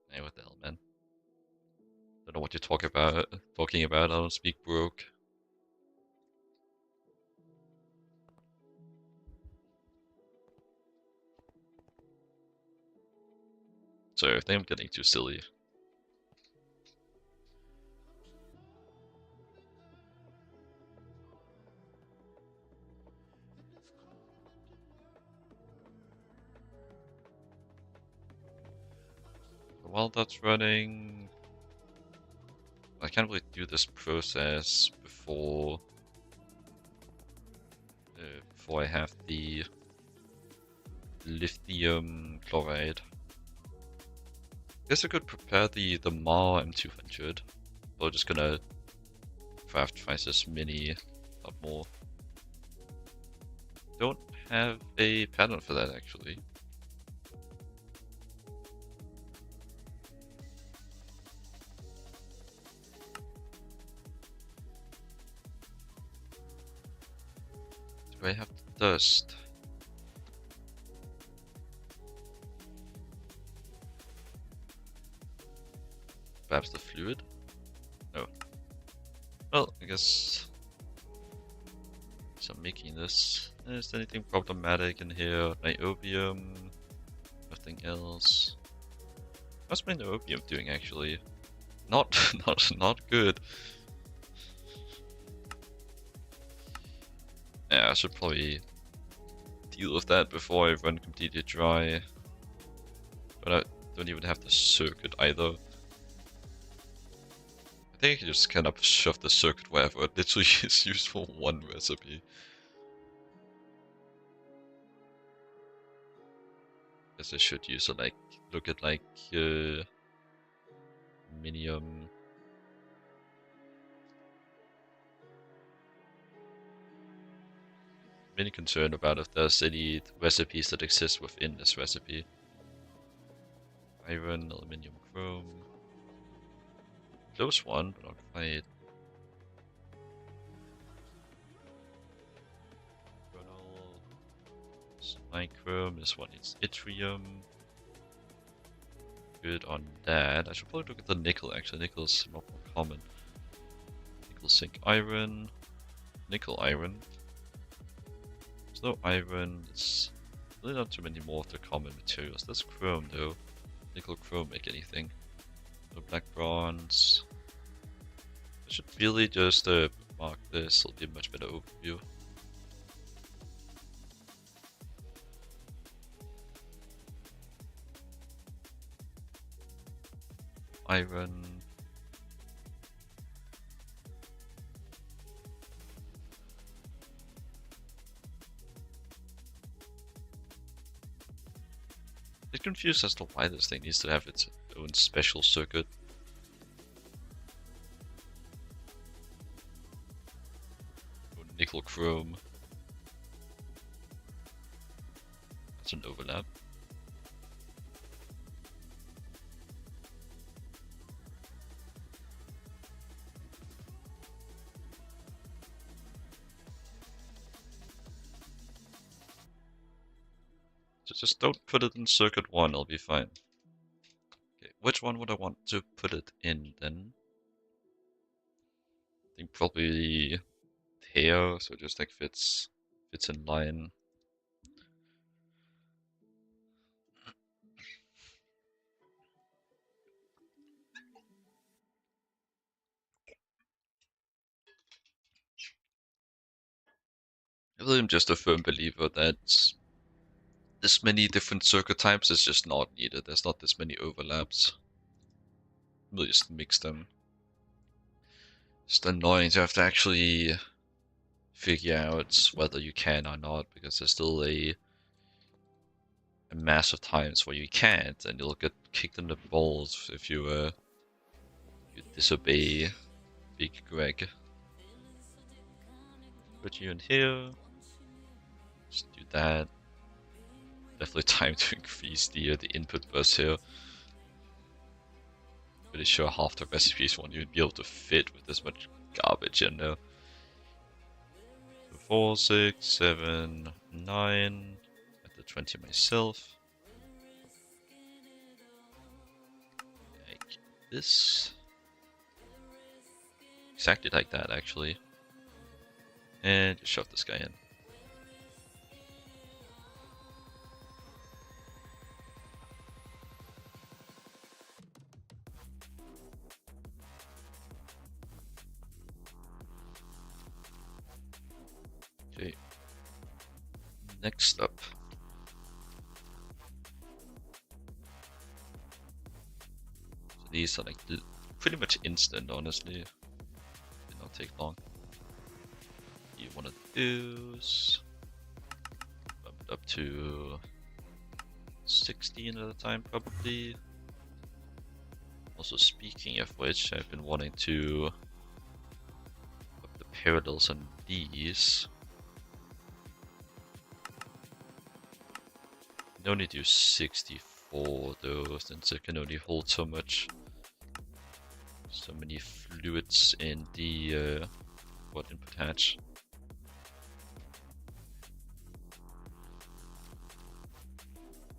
A: Hey, what the hell, man? Don't know what you're talking about. I don't speak broke. So I think I'm getting too silly. While that's running, I can't really do this process before I have the lithium chloride. I guess I could prepare the MAR M200. We're just gonna craft twice as many, not more. Don't have a pattern for that actually. Do I have the dust? Perhaps the fluid? No. Well, I guess so I'm making this. Is there anything problematic in here? Niobium? Nothing else. What's my niobium doing actually? Not not good. Yeah, I should probably deal with that before I run completely dry. But I don't even have the circuit either. I think I can just kind of shove the circuit wherever it literally is used for one recipe. Guess I should use it like, look at like, minium. I'm really concerned about if there's any recipes that exist within this recipe. Iron, aluminium, chrome. Close one, but not quite. Nichrome, this one is yttrium. Good on that. I should probably look at the nickel actually. Nickel is not more common. Nickel, zinc, iron. Nickel, iron. There's no iron. There's really not too many more of the common materials. There's chrome though. Nickel, chrome, make anything. No black bronze. I should really just mark this. It'll be a much better overview. Iron. I'm confused as to why this thing needs to have its own special circuit. nickel chrome. That's an overlap. So just don't put it in circuit 1, it'll be fine. Okay, which one would I want to put it in then? I think probably here, so it just like fits in line. I really am just a firm believer that this many different circuit types is just not needed. There's not this many overlaps. We'll just mix them. It's annoying to have to actually figure out whether you can or not, because there's still a mass of times where you can't, and you'll get kicked in the balls if you disobey Big Greg. Put you in here. Just do that. Definitely time to increase the input bus here. Pretty sure half the recipes won't even be able to fit with this much garbage in there. So 4, 6, 7, 9. At the 20 myself. Like this. Exactly like that, actually. And just shove this guy in. Okay. Next up. So these are like pretty much instant, honestly. Did not take long. You want to do bump it up to 16 at a time, probably. Also, speaking of which, I've been wanting to up the parallels on these. No need to do 64 though, since it can only hold so much. So many fluids in the input hatch.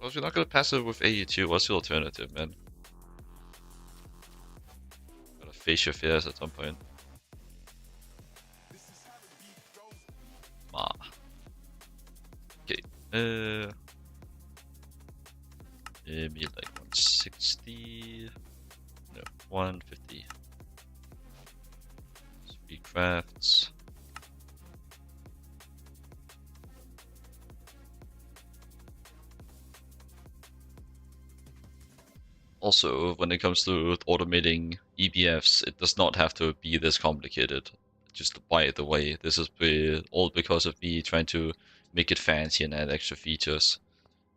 A: Well, if you're not gonna pass it with AE2, what's the alternative, man? Gotta face your fears at some point. Ah. Okay. Maybe like 160. No, 150. Speed crafts. Also, when it comes to automating EBFs, it does not have to be this complicated. Just by the way, this is all because of me trying to make it fancy and add extra features.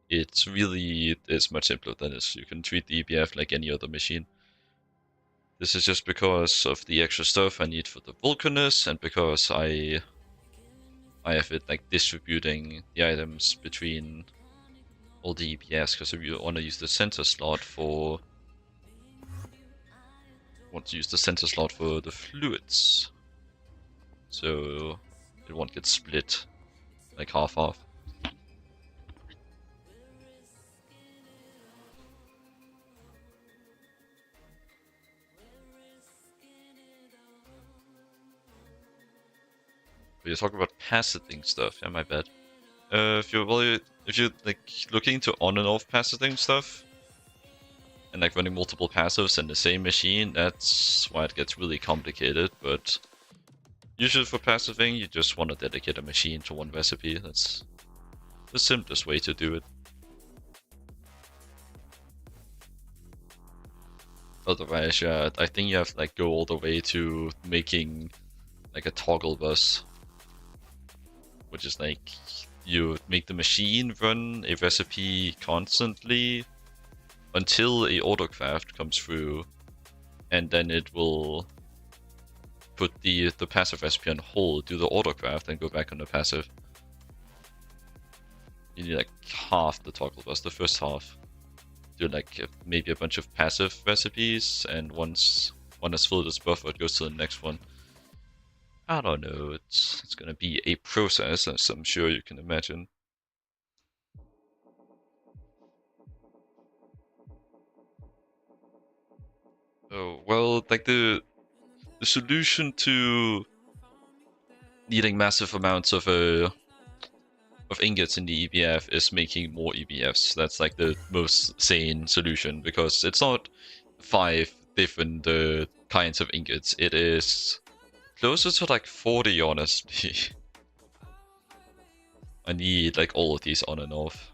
A: It's really is much simpler than this. You can treat the EBF like any other machine. This is just because of the extra stuff I need for the Vulcanus, and because I have it like distributing the items between all the EBS, because if you want to use the center slot for the fluids, so it won't get split like half. But you're talking about passiting stuff. Yeah, my bad. If you're like looking into on and off passiting stuff, and like running multiple passives in the same machine, that's why it gets really complicated. But usually for passiving, you just want to dedicate a machine to one recipe. That's the simplest way to do it. Otherwise, yeah, I think you have to like go all the way to making like a toggle bus, which is like you make the machine run a recipe constantly until a autocraft comes through, and then it will put the passive recipe on hold, do the autocraft, and go back on the passive. You need like half the toggle bus, the first half. Do like maybe a bunch of passive recipes, and once one has filled its buffer, it goes to the next one. I don't know, it's gonna be a process, as I'm sure you can imagine. Oh, well, like the solution to needing massive amounts of ingots in the EBF is making more EBFs. That's like the most sane solution, because it's not 5 different kinds of ingots. It is closer to like 40, honestly. I need like all of these on and off.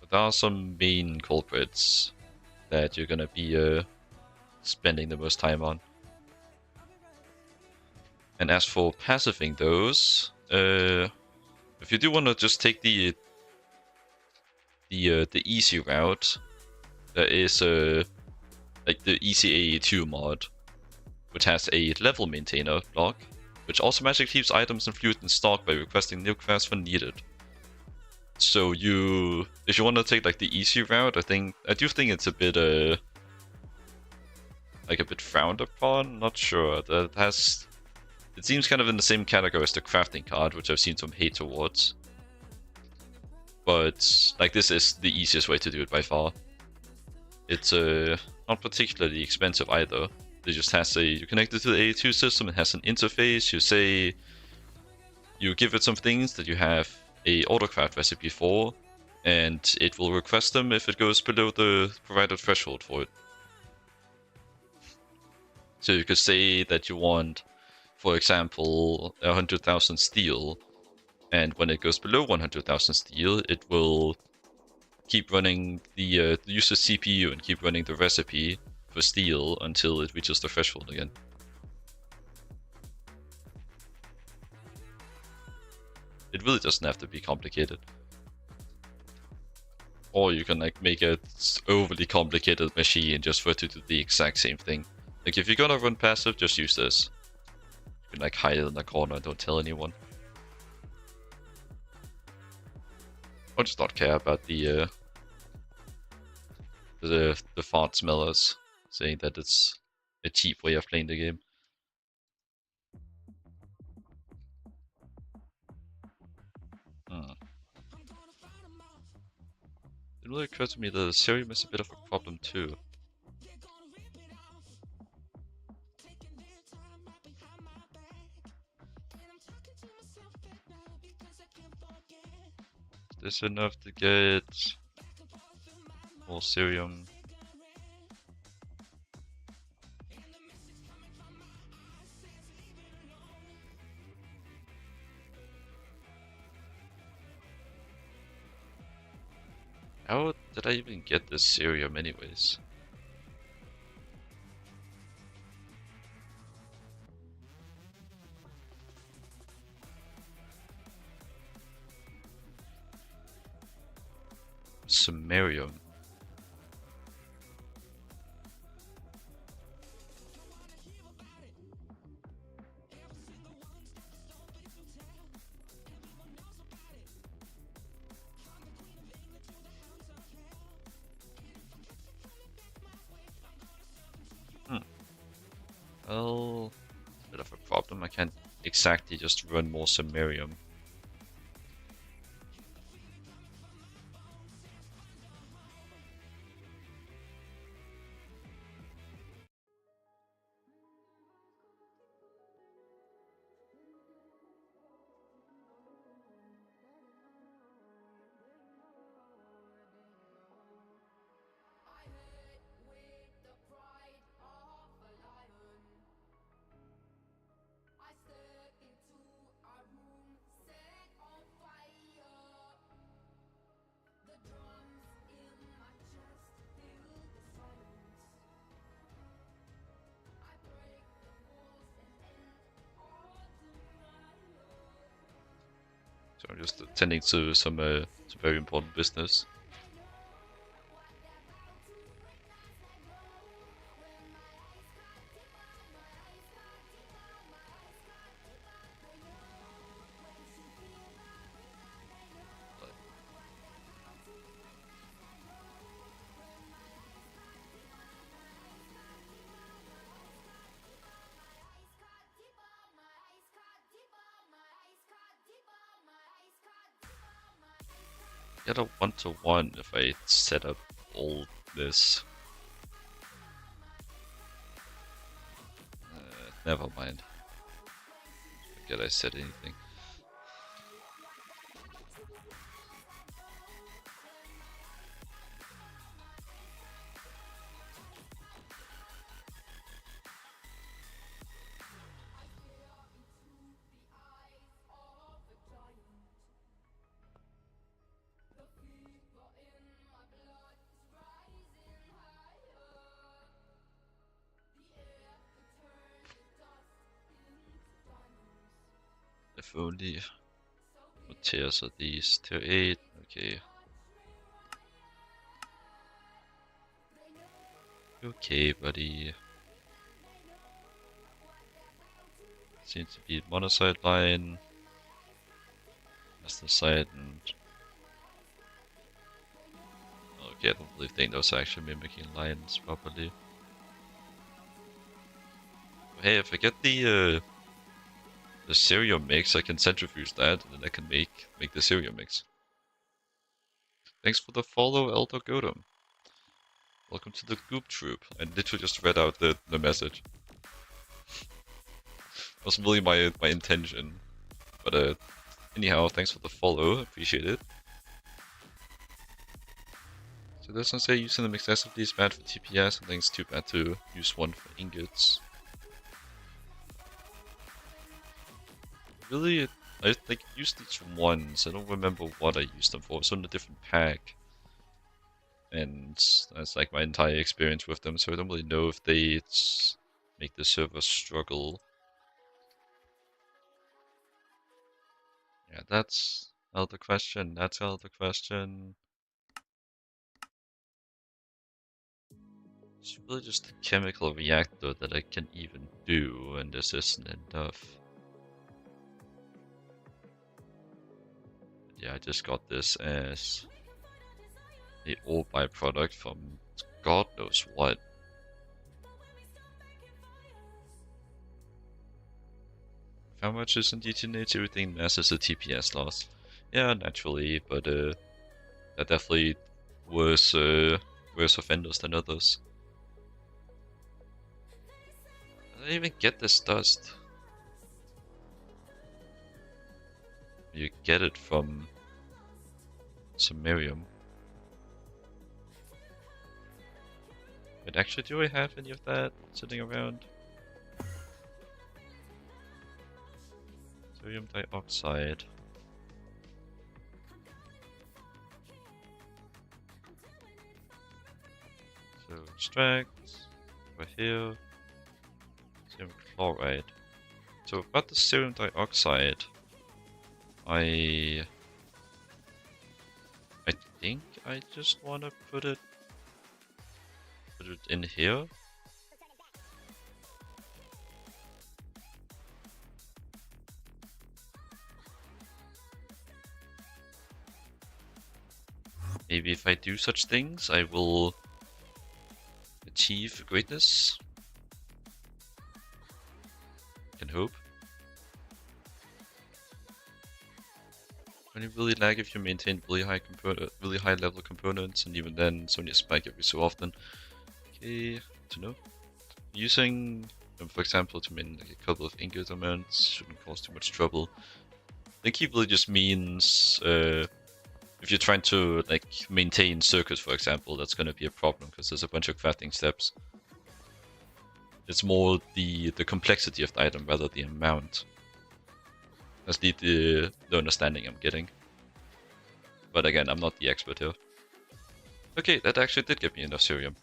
A: But there are some main culprits that you're gonna be spending the most time on. And as for passiving those, if you do want to just take the easy route, there is like the ECA2 mod, which has a level maintainer block, which automatically keeps items and fluid in stock by requesting new quests when needed. So if you want to take like the easy route, I do think it's a bit like a bit frowned upon. Not sure. It seems kind of in the same category as the crafting card, which I've seen some hate towards. But like this is the easiest way to do it by far. It's not particularly expensive either. It just has you connect it to the A2 system, it has an interface, you give it some things that you have a autocraft recipe for, and it will request them if it goes below the provided threshold for it. So you could say that you want, for example, 100,000 steel, and when it goes below 100,000 steel, it will keep running the user CPU and keep running the recipe for steel until it reaches the threshold again. It really doesn't have to be complicated. Or you can like make an overly complicated machine just for it to do the exact same thing. Like if you're gonna run passive, just use this. You can like hide it in the corner and don't tell anyone. Or just not care about the fart smellers saying that it's a cheap way of playing the game. It really occurred to me that the serum is a bit of a problem too. Is this enough to get more serum? How did I even get this serum anyways? Samarium. Well, it's a bit of a problem. I can't exactly just run more samarium. So I'm just attending to some very important business. get a 1-to-1 if I set up all this. Never mind. Forget I said anything. If only. What tiers are these? Tier 8, okay. Okay, buddy. Seems to be monoside line. That's the side and... Okay, I don't really think those are actually mimicking lines properly. Hey, if I get the cereal mix, I can centrifuge that, and then I can make the cereal mix. Thanks for the follow, Elder Godam. Welcome to the Goop Troop. I literally just read out the message. Wasn't really my intention, but anyhow, thanks for the follow. Appreciate it. So doesn't say using them excessively is bad for TPS. I think it's too bad to use one for ingots. Really, I like used these once. I don't remember what I used them for. It was on a different pack, and that's like my entire experience with them. So I don't really know if they make the server struggle. Yeah, that's out the question. That's out the question. It's really just a chemical reactor that I can even do, and this isn't enough. Yeah, I just got this as the ore byproduct from God knows what. How much is in GTNH? Everything masses the TPS loss. Yeah, naturally, but they're definitely worse offenders than others. I don't even get this dust. You get it from samarium. But actually, do I have any of that sitting around? Sodium dioxide. So extract over here. Sodium chloride. So about the sodium dioxide, I think I just want to put it in here. Maybe if I do such things, I will achieve greatness. Can hope. Only really lag if you maintain really high level components, and even then, it's only a spike every so often. Okay, to know. Using them, for example, to make like a couple of ingot amounts shouldn't cause too much trouble. Stinky really just means if you're trying to like maintain circuits, for example, that's going to be a problem because there's a bunch of crafting steps. It's more the complexity of the item rather the amount. That's the understanding I'm getting. But again, I'm not the expert here. Okay, that actually did give me enough cerium.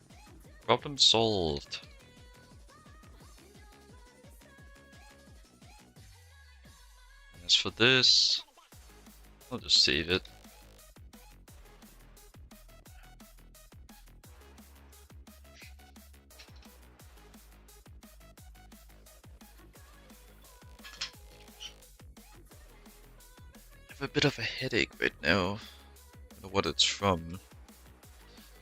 A: Problem solved. As for this, I'll just save it. I have a bit of a headache right now. I don't know what it's from.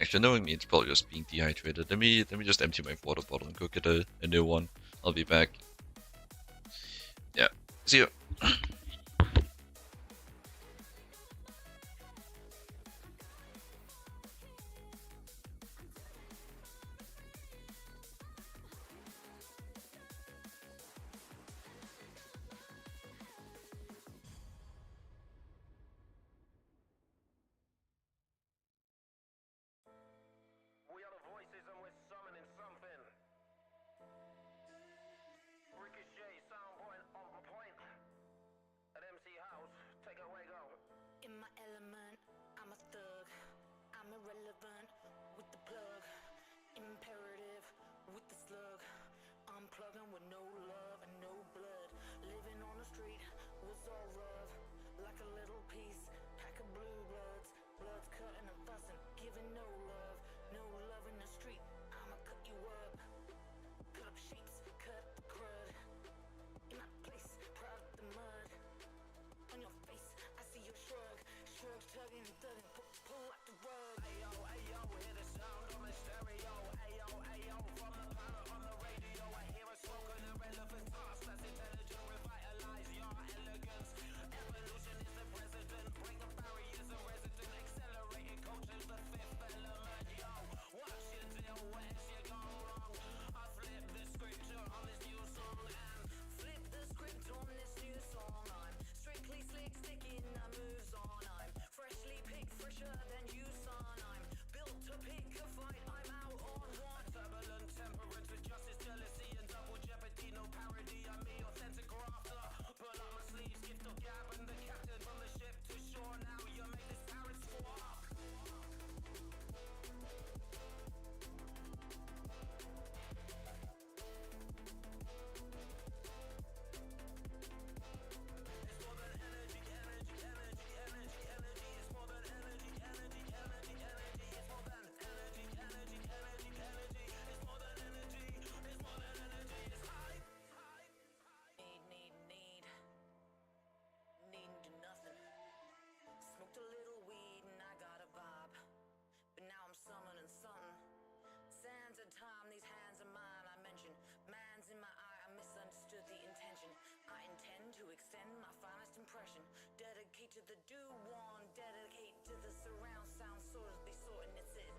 A: Actually, knowing me, it's probably just being dehydrated. Let me just empty my water bottle and go get a new one. I'll be back. Yeah, see you.
B: relevant with the plug, imperative with the slug. I'm plugging with no love and no blood. Living on the street was all rough, like a little piece, pack of blue bloods. Blood's cutting and fussing, giving no love in the street. I'ma cut you up, cut up sheets, cut the crud. In my place, proud of the mud. On your face, I see your shrug, tugging and thugging, pull out the rug. Ayo, ayo, hear the sound on my stereo. Ayo, ayo, from the planet on the radio, I hear a spoken irrelevant task that's intelligent, revitalize your elegance. Evolution is the president, break the barriers, a resident, accelerating culture's the fifth element. Yo, watch your deal, where's you go wrong? I flip the script on this new song and flip the script on this new song. I'm strictly slick, sticking the moves on. I'm freshly picked, fresher than you, son. I'm built to pick a fight, I'm out on one. Turbulent temperance with justice, jealousy, and double jeopardy. No parody, I'm the authentic grafter. Pull up my sleeves, gift of gab, and the captain from the ship to shore. Now you make this parrot squawk. Needn't do nothing. Smoked a little weed and I got a bob, but now I'm summoning something. Sands of time, these hands of mine. I mentioned man's in my eye. I misunderstood the intention. I intend to extend my finest impression. Dedicate to the do one. Dedicate to the surround sound. Sort of be sorting. It's it.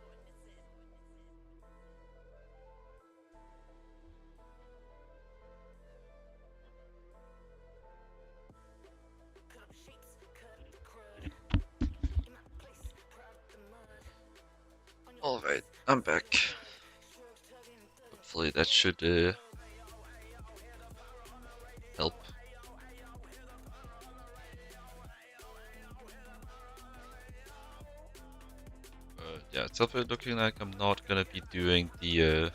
B: Cut up sheets, cut the crud. In my place, proud of the mud.
A: Alright, I'm back. Hopefully that should help. Yeah, it's definitely looking like I'm not gonna be doing the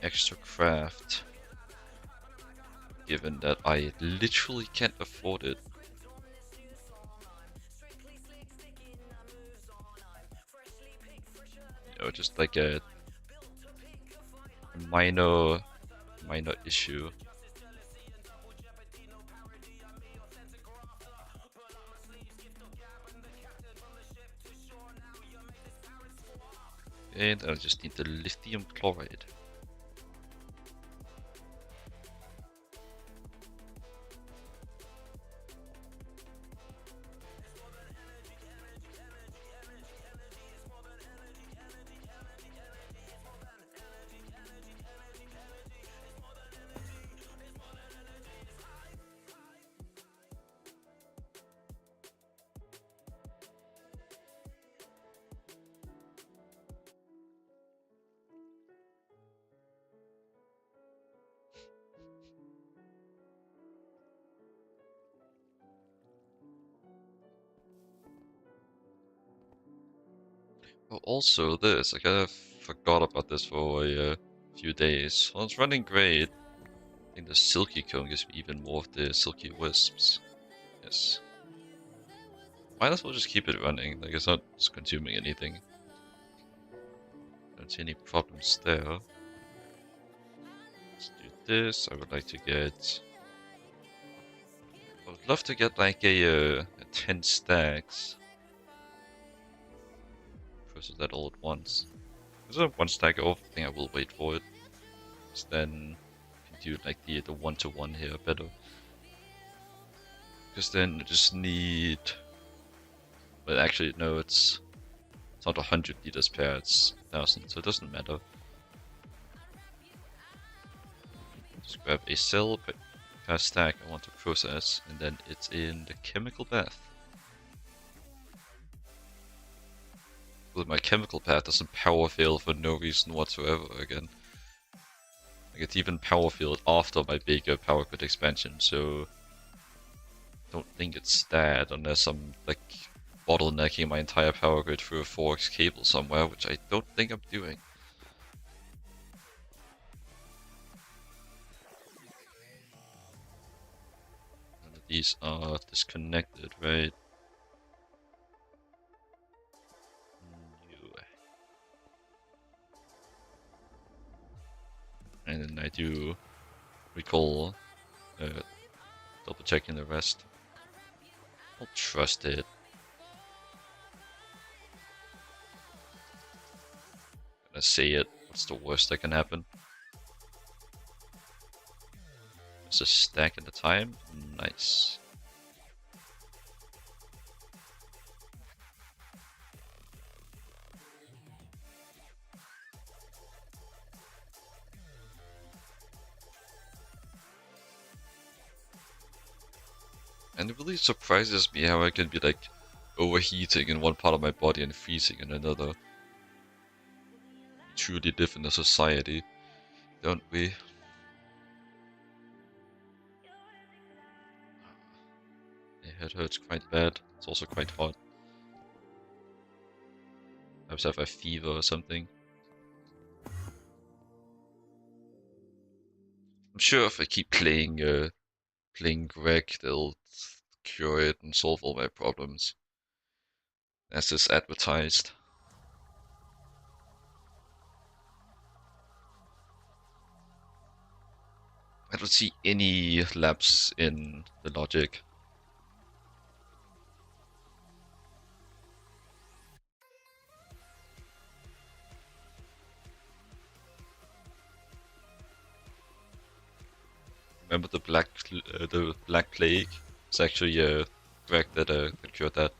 A: extra craft, given that I literally can't afford it. You know, just like a minor issue. And I just need the lithium chloride. Oh, also this, I kind of forgot about this for a few days. Well, it's running great. I think the silky cone gives me even more of the silky wisps. Yes. Might as well just keep it running, like it's not consuming anything. Don't see any problems there. Let's do this. I would like to get... I would love to get like a 10 stacks. Process that all at once. There's a 1 stack off, I think I will wait for it. Because then I can do like the 1-to-1 here better. Because then I just need... But actually no, it's not 100 liters per, it's 1000, so it doesn't matter. Just grab a cell per stack I want to process, and then it's in the chemical bath. Well, my chemical path doesn't power fail for no reason whatsoever again. Like it's even power failed after my big power grid expansion, so don't think it's that unless I'm like bottlenecking my entire power grid through a 4x cable somewhere, which I don't think I'm doing. None of these are disconnected, right? And then I do recall double checking the rest. I'll trust it. Gonna say it. What's the worst that can happen? There's a stack at a time. Nice. And it really surprises me how I can be like overheating in one part of my body and freezing in another. We truly live in a society, don't we? My head hurts quite bad. It's also quite hot. I perhaps have a fever or something. I'm sure if I keep playing Greg, they'll cure it and solve all my problems. As is advertised. I don't see any lapse in the logic. Remember the Black Plague? It's actually Greg that cured that.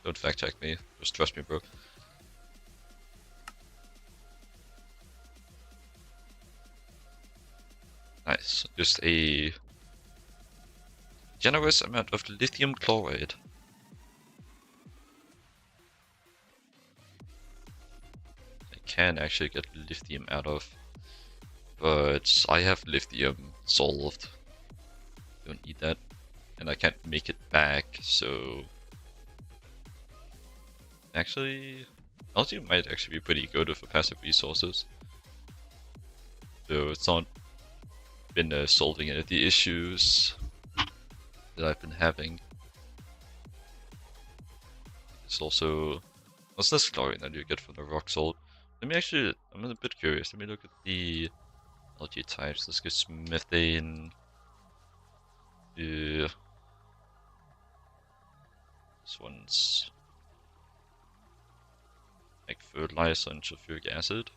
A: Don't fact check me. Just trust me, bro. Nice. Just a generous amount of lithium chloride. I can actually get lithium out of, but I have lithium solved. Don't need that, and I can't make it back. So actually, LG might actually be pretty good with the passive resources. So it's not been solving any of the issues that I've been having. It's also, what's this chlorine that you get from the rock salt? Let me actually, I'm a bit curious. Let me look at the LG types. Let's get methane. This one's like fertilizer and sulfuric acid.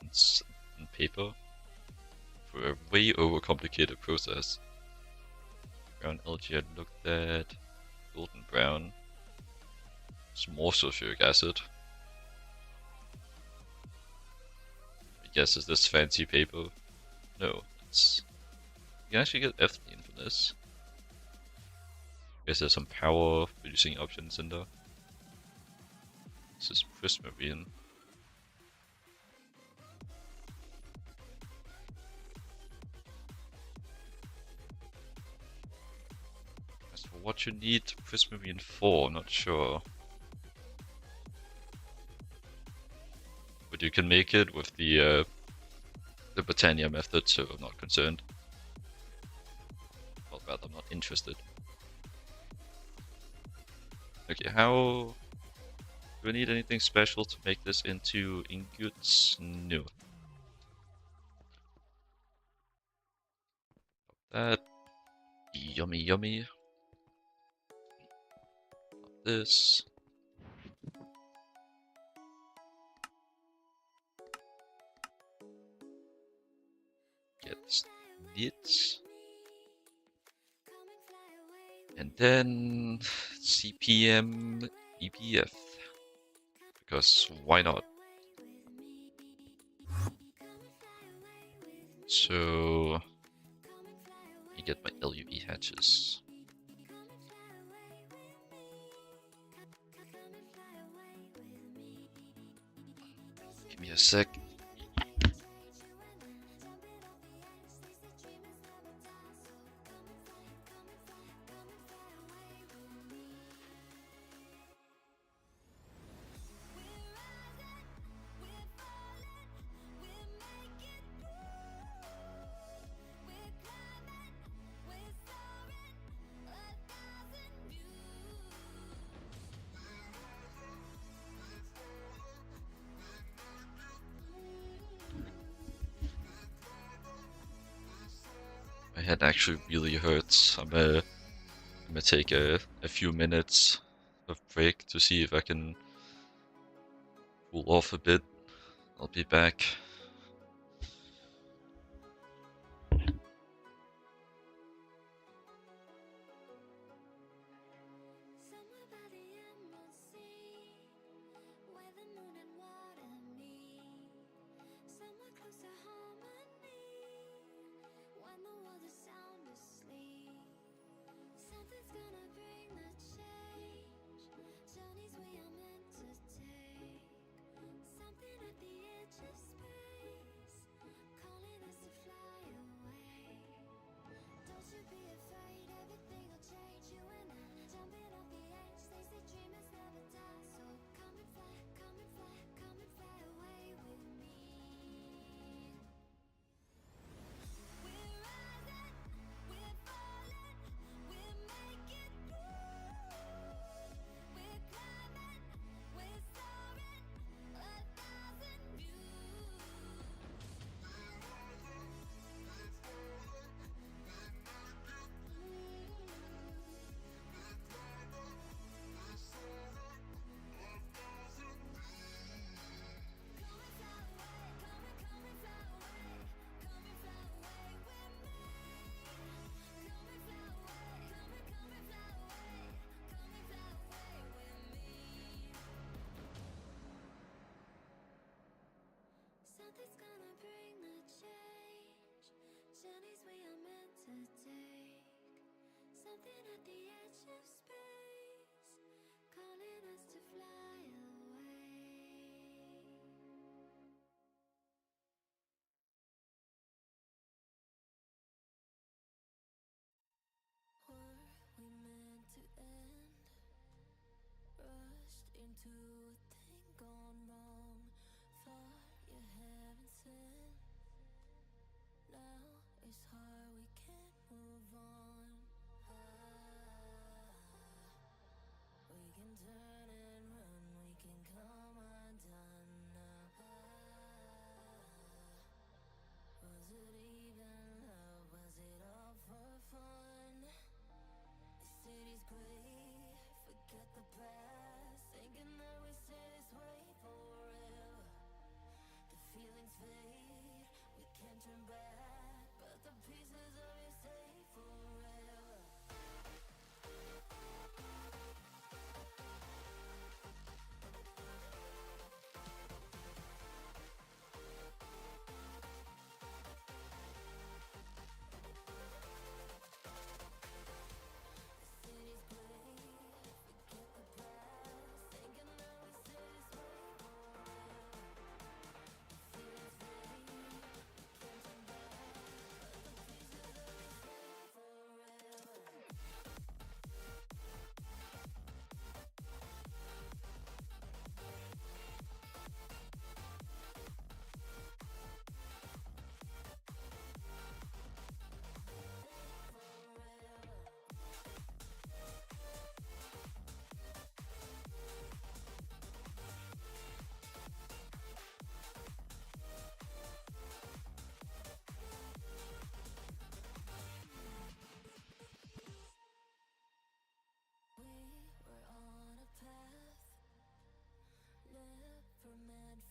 A: And paper. For a way overcomplicated process. Brown LG I looked at. Golden brown. It's more sulfuric acid. I guess is this fancy paper? No, it's... You can actually get ethylene for this. I guess there's some power producing options in there. This is prismarine. As for what you need prismarine for, I'm not sure. But you can make it with the Britannia method, so I'm not concerned. Well, rather, I'm not interested. Okay, how... Do I need anything special to make this into ingots? No. That... Yummy, yummy. This... Get this. And then CPM EPF. Because why not? So you get my LuV hatches. Give me a sec. head actually really hurts. I'm gonna take a few minutes of break to see if I can cool off a bit. I'll be back.
B: Somewhere by the emerald sea, where the moon and water meet. Somewhere close to harmony, when the world is sound asleep. Something's gonna bring the change, journeys we are meant to take. Something at the edge of space, calling us to fly away. Don't you be afraid, everything will change. You and I, jumping off the edge. They say dreamers never die, so come and fly, come and fly, come and fly away with me. We're rising, we're falling, we're making through. We're climbing, we're soaring, 1,000 views. Something's gonna bring the change, journeys we are meant to take. Something at the edge of space, calling us to fly away. Were we meant to end? Rushed into a thing gone wrong. Thought you haven't sent. Now it's hard, we can't move on. We can turn and run, we can come undone now. Was it even love? Was it all for fun? The city's gray, forget the past, thinking that we stay this way forever. The feelings fade, we can't turn back, but the pieces of it stay forever.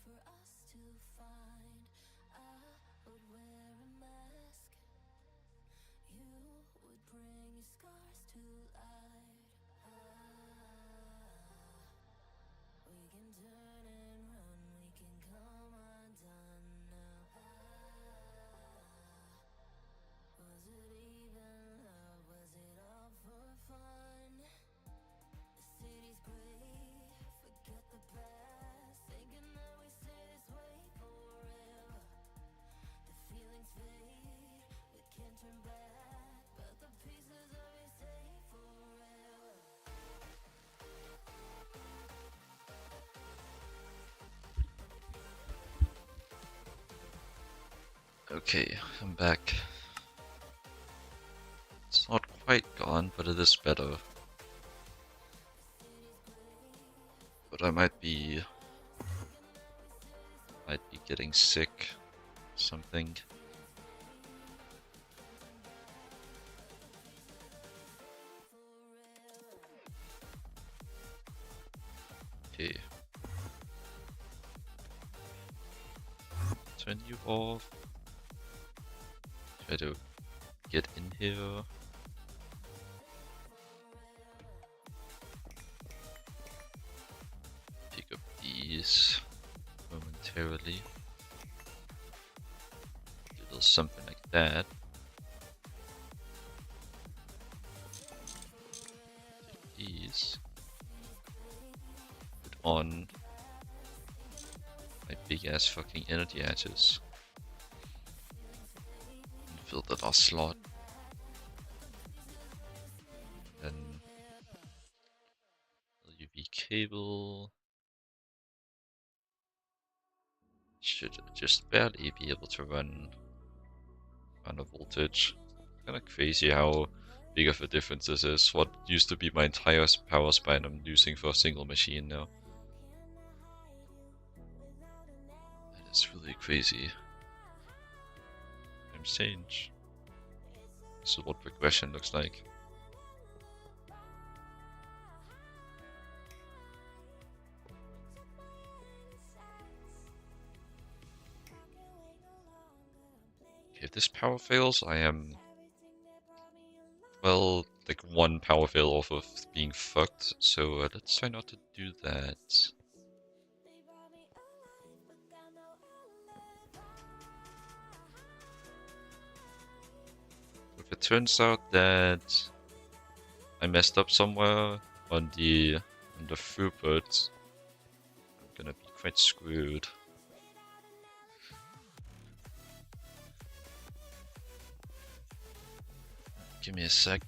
B: For us to find, I would wear a mask. You would bring your scars to light. We can turn and run, we can come undone now. Was it even love? Was it all for fun? The city's gray, forget the past, thinking that we stay this way forever. The feelings fade, we can't turn back, but the pieces of it stay forever.
A: Okay, I'm back. It's not quite gone, but it is better. But I might be getting sick. Something. Okay. Turn you off. Try to get in here. Pick up these momentarily. Do a little something like that. Take these. Put on my big ass fucking energy hatches. And fill the last slot. Then LuV cable. Should just barely be able to run a voltage. Kinda crazy how big of a difference this is. What used to be my entire power span I'm using for a single machine now. That is really crazy. Times change. This is what progression looks like. If this power fails, I am, well, like one power fail off of being fucked, so let's try not to do that. If it turns out that I messed up somewhere on the throughput, I'm gonna be quite screwed. Give me a sec.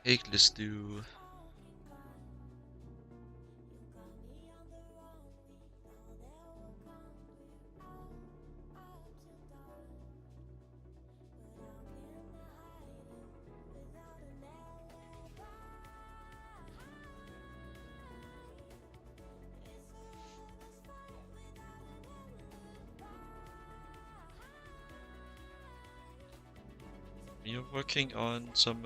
A: Hey, let's do. We are working on some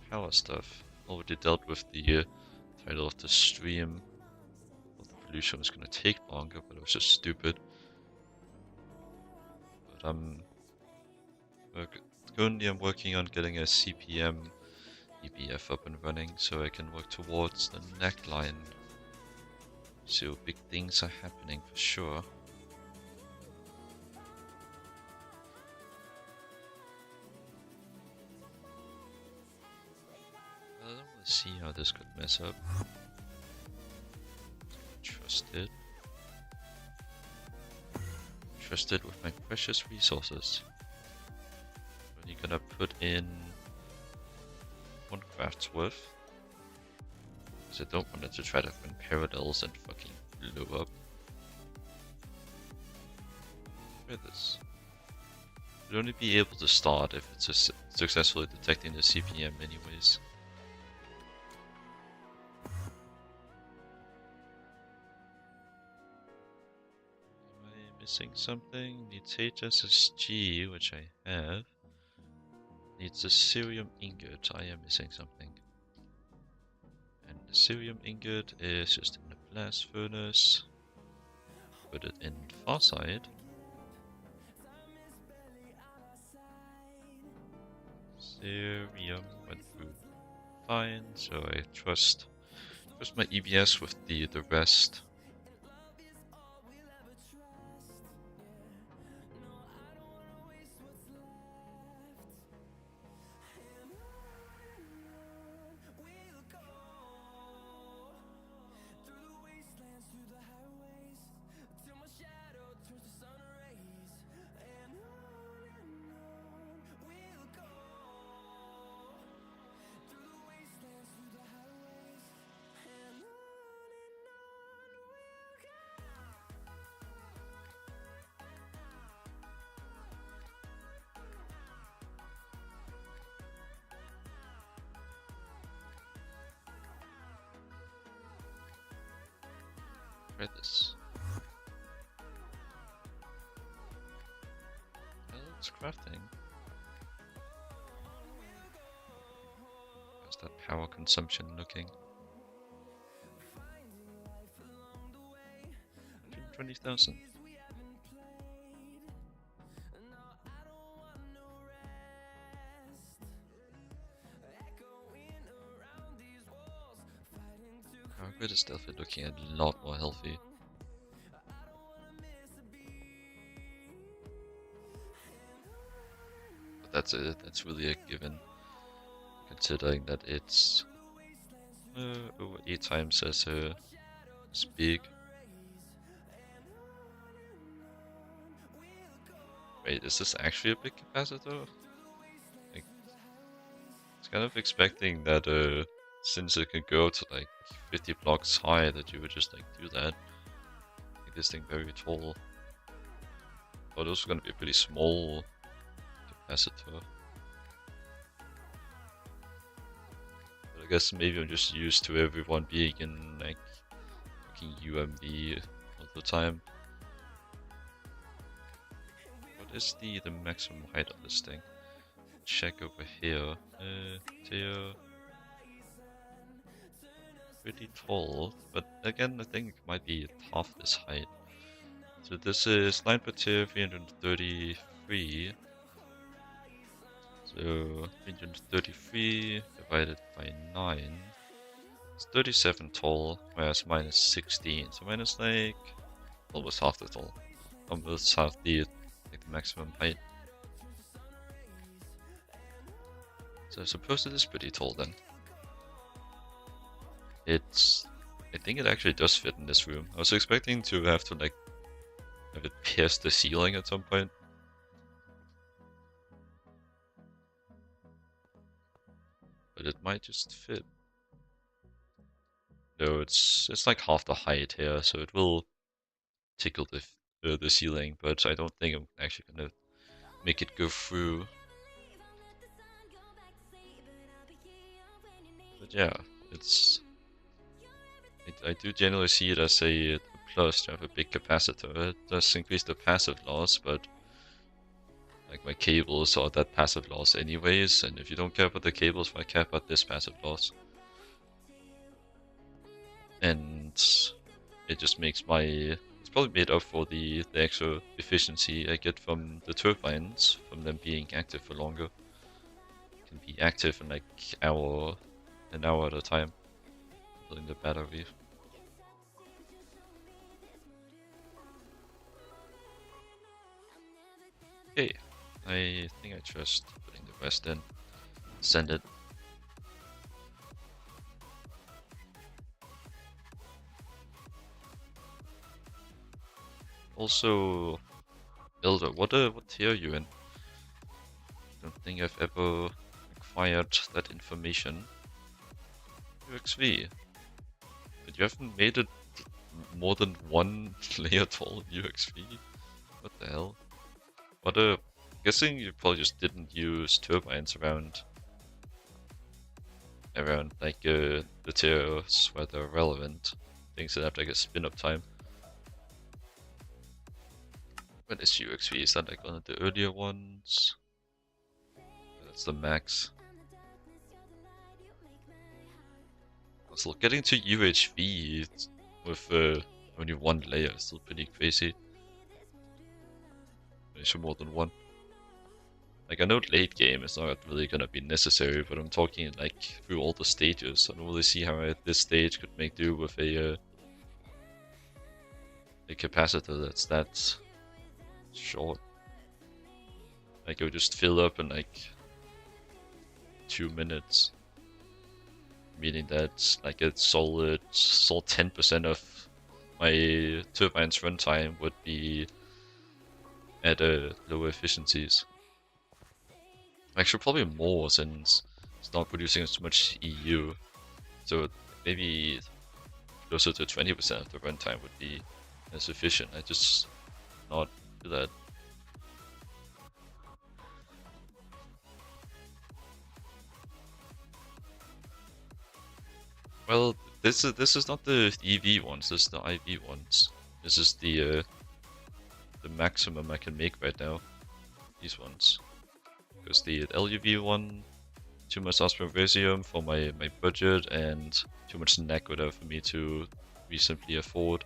A: power stuff. Already dealt with the title of the stream. Well, the pollution was gonna take longer, but it was just stupid. But currently I'm working on getting a CPM EBF up and running so I can work towards the neckline. So big things are happening for sure. I don't want to see how this could mess up. Trust it. Trust it with my precious resources. I'm only gonna put in one craft's worth. Because I don't want it to try to run parallels and fucking blow up. Try this. You'd only be able to start if it's successfully detecting the CPM anyways. Am I missing something? Needs HSSG, which I have. Needs a cerium ingot. I am missing something. And the cerium ingot is just in a blast furnace. Put it in far side. Cerium went through fine, so I trust my EBS with the rest. try this. Well, it's crafting. How's that power consumption looking? 120,000. Our grid is definitely looking a lot more healthy. But that's really a given, considering that it's over 8 times as big. Wait, is this actually a big capacitor? Like, I was kind of expecting that since it can go to like 50 blocks high, that you would just like do that. Make this thing very tall. Oh, those are gonna be a pretty small capacitor. But I guess maybe I'm just used to everyone being in like fucking UMV all the time. What is the maximum height of this thing? Check over here. Here. Pretty tall, but again I think it might be half this height. So this is 9 per tier 333. So 333 divided by 9. It's 37 tall, whereas mine is 16. So mine is like almost half the tall. Almost half the maximum height. So I suppose it is pretty tall then. I think it actually does fit in this room. I was expecting to have to like have it pierce the ceiling at some point. But it might just fit. No, it's like half the height here, so it will tickle the ceiling, but I don't think I'm actually gonna make it go through. But yeah, I do generally see it as a plus to have a big capacitor. It does increase the passive loss, but like my cables are that passive loss anyways, and if you don't care about the cables, why care about this passive loss? And it just makes it's probably made up for the extra efficiency I get from the turbines, from them being active for longer. It can be active in like an hour at a time, filling the battery. Okay, I think I trust putting the rest in. Send it. Also, Elder, what tier are you in? I don't think I've ever acquired that information. UXV. But you haven't made it more than one layer tall UXV? What the hell? Guessing you probably just didn't use turbines around like the tiers where they're relevant. Things that have like a spin-up time. What is UXV? Is that like one of the earlier ones? That's the max. So getting to UHV with only one layer is still pretty crazy. Maybe more than one. Like I know late game is not really gonna be necessary, but I'm talking like through all the stages. I don't really see how this stage could make do with a capacitor that's that short. Like it would just fill up in like 2 minutes. Meaning that like a solid 10% of my turbine's runtime would be at lower efficiencies. Actually, probably more since it's not producing as much EU. So maybe closer to 20% of the runtime would be as efficient. I just not do that. Well, This is not the EV ones. This is the IV ones. This is the maximum I can make right now. These ones, because the LuV one, too much osmoversium for my budget and too much Nakoda for me to reasonably afford.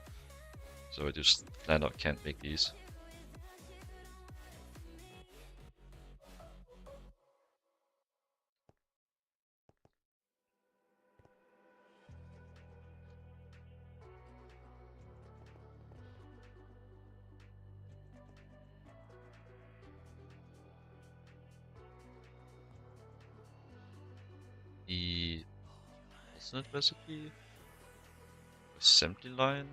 A: So I just flat out can't make these. The alternate recipe? Assembly line?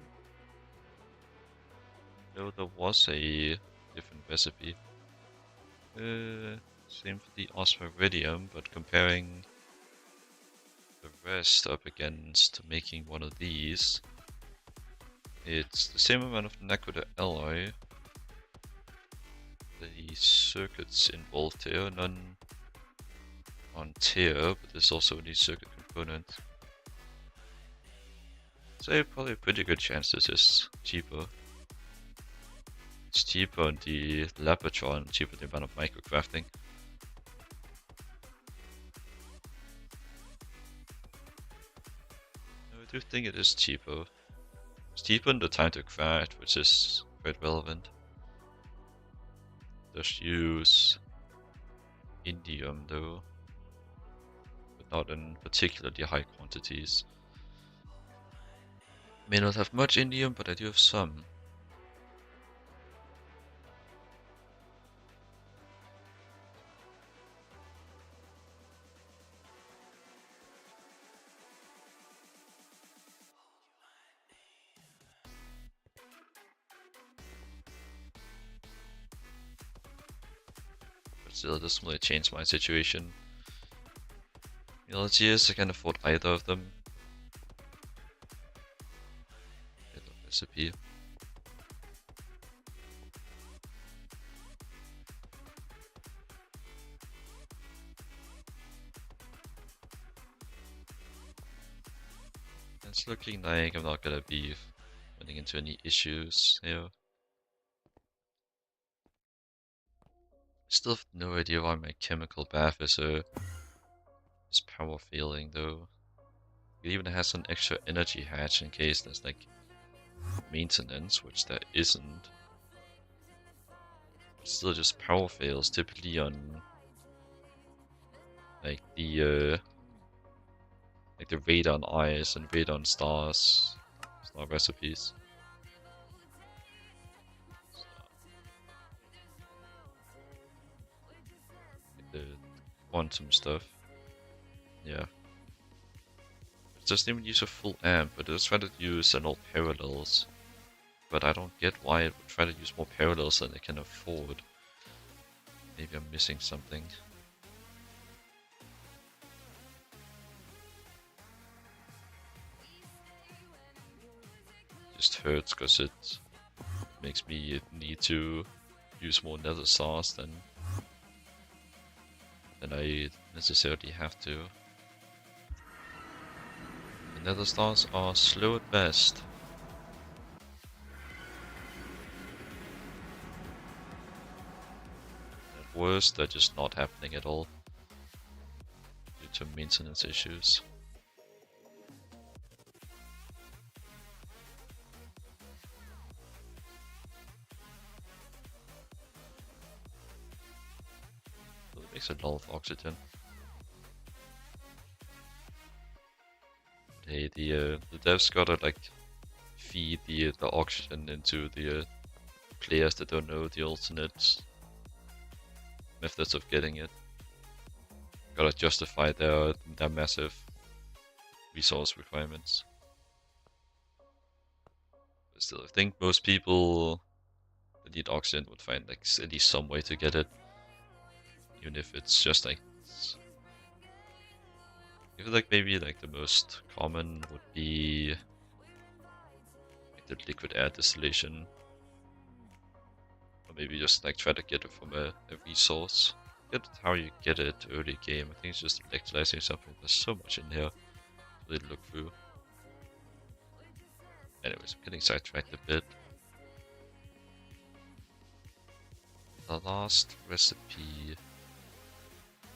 A: No, there was a different recipe. Same for the osmiridium, but comparing the rest up against making one of these, it's the same amount of Nakoda alloy. The circuits involved here, none on tier, but there's also the circuit component. So probably a pretty good chance this is cheaper. It's cheaper on the Lapatron, cheaper the amount of microcrafting. No, I do think it is cheaper. It's cheaper in the time to craft, which is quite relevant. Just use indium though, but not in particularly high quantities. May not have much indium, but I do have some. But still, it doesn't really change my situation. Reality is I can afford either of them. Either recipe. It's looking like I'm not gonna be running into any issues here. Still have no idea why my chemical bath is power failing though. It even has an extra energy hatch in case there's like maintenance, which there isn't. But still just power fails typically on like the radon eyes and radon stars star recipes. The quantum stuff. Yeah. It doesn't even use a full amp, but it does try to use an old parallels. But I don't get why it would try to use more parallels than it can afford. Maybe I'm missing something. Just hurts because it makes me need to use more nether stars than I necessarily have to. The nether stars are slow at best. At worst, they're just not happening at all due to maintenance issues. So it makes a lot of oxygen. Hey, the devs gotta like feed the oxygen into the players that don't know the alternate methods of getting it. Gotta justify their massive resource requirements. But still, I think most people that need oxygen would find like at least some way to get it, even if it's just like. I feel like maybe like the most common would be like the liquid air distillation, or maybe just like try to get it from a resource. Get how you get it early game. I think it's just electrolyzing something. There's so much in here to really look through. Anyways, I'm getting sidetracked a bit. The last recipe.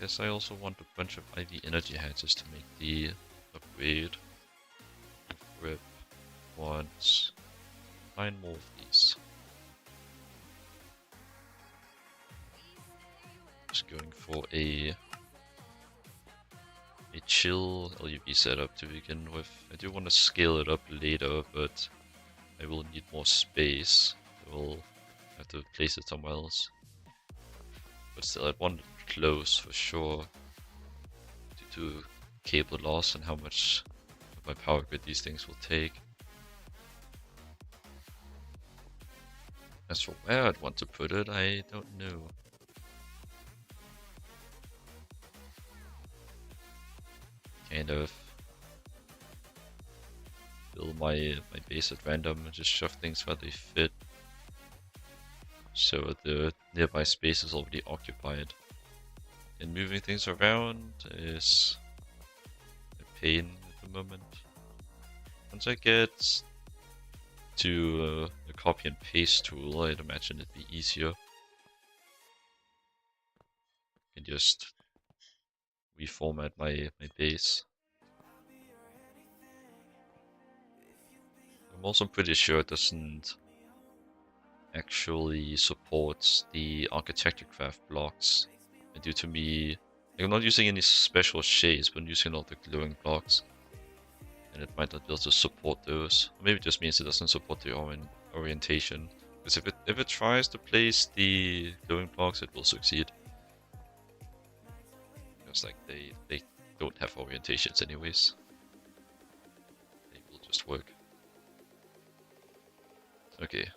A: Guess I also want a bunch of IV energy hatches to make the upgrade. Grip once. 9 more of these. Just going for a chill LuV setup to begin with. I do want to scale it up later, but I will need more space. I will have to place it somewhere else. But still, I'd want it close for sure, due to cable loss and how much of my power grid these things will take. As for where I'd want to put it, I don't know. Kind of build my base at random and just shove things where they fit. So the nearby space is already occupied. And moving things around is a pain at the moment. Once I get to the copy and paste tool, I'd imagine it'd be easier. I can just reformat my base. I'm also pretty sure it doesn't actually support the architecture craft blocks. And due to me, I'm not using any special shades, but I'm using all the glowing blocks. And it might not be able to support those. Or maybe it just means it doesn't support the orientation. Because if it tries to place the glowing blocks, it will succeed. Because like they don't have orientations anyways. They will just work. Okay.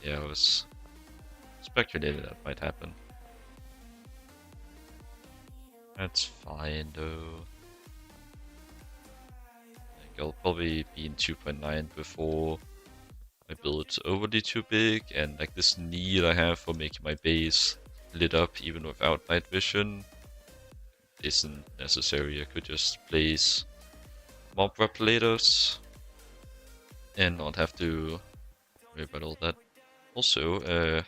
A: Yeah, I was speculating that might happen. That's fine though. I think I'll probably be in 2.9 before my build's overly too big, and like this need I have for making my base lit up even without night vision isn't necessary. I could just place mob repelators and not have to worry about all that. Also,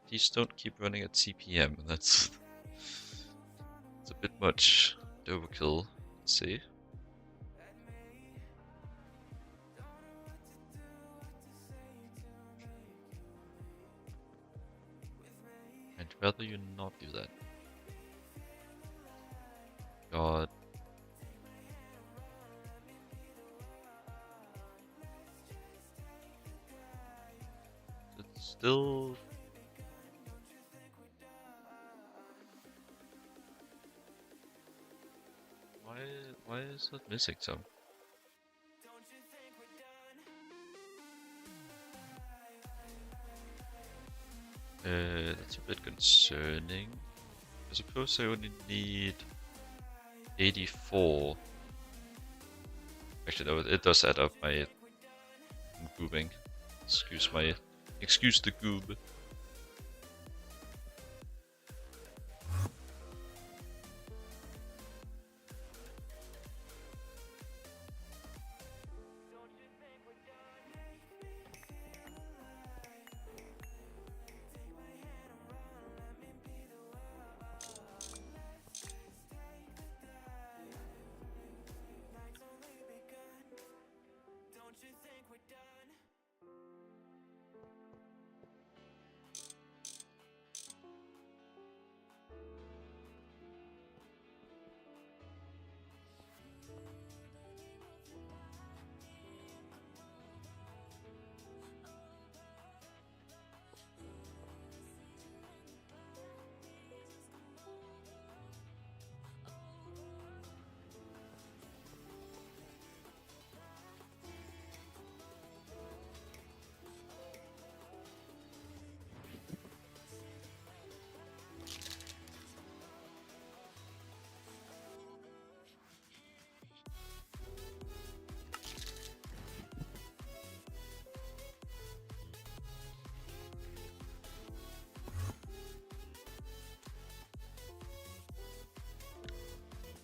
A: these don't keep running at CPM. That's a bit much overkill. Let's see. I'd rather you not do that. God. It's still... Why is it missing some? That's a bit concerning. I suppose I only need 84. Actually, no, it does add up my goobing. Excuse the goob.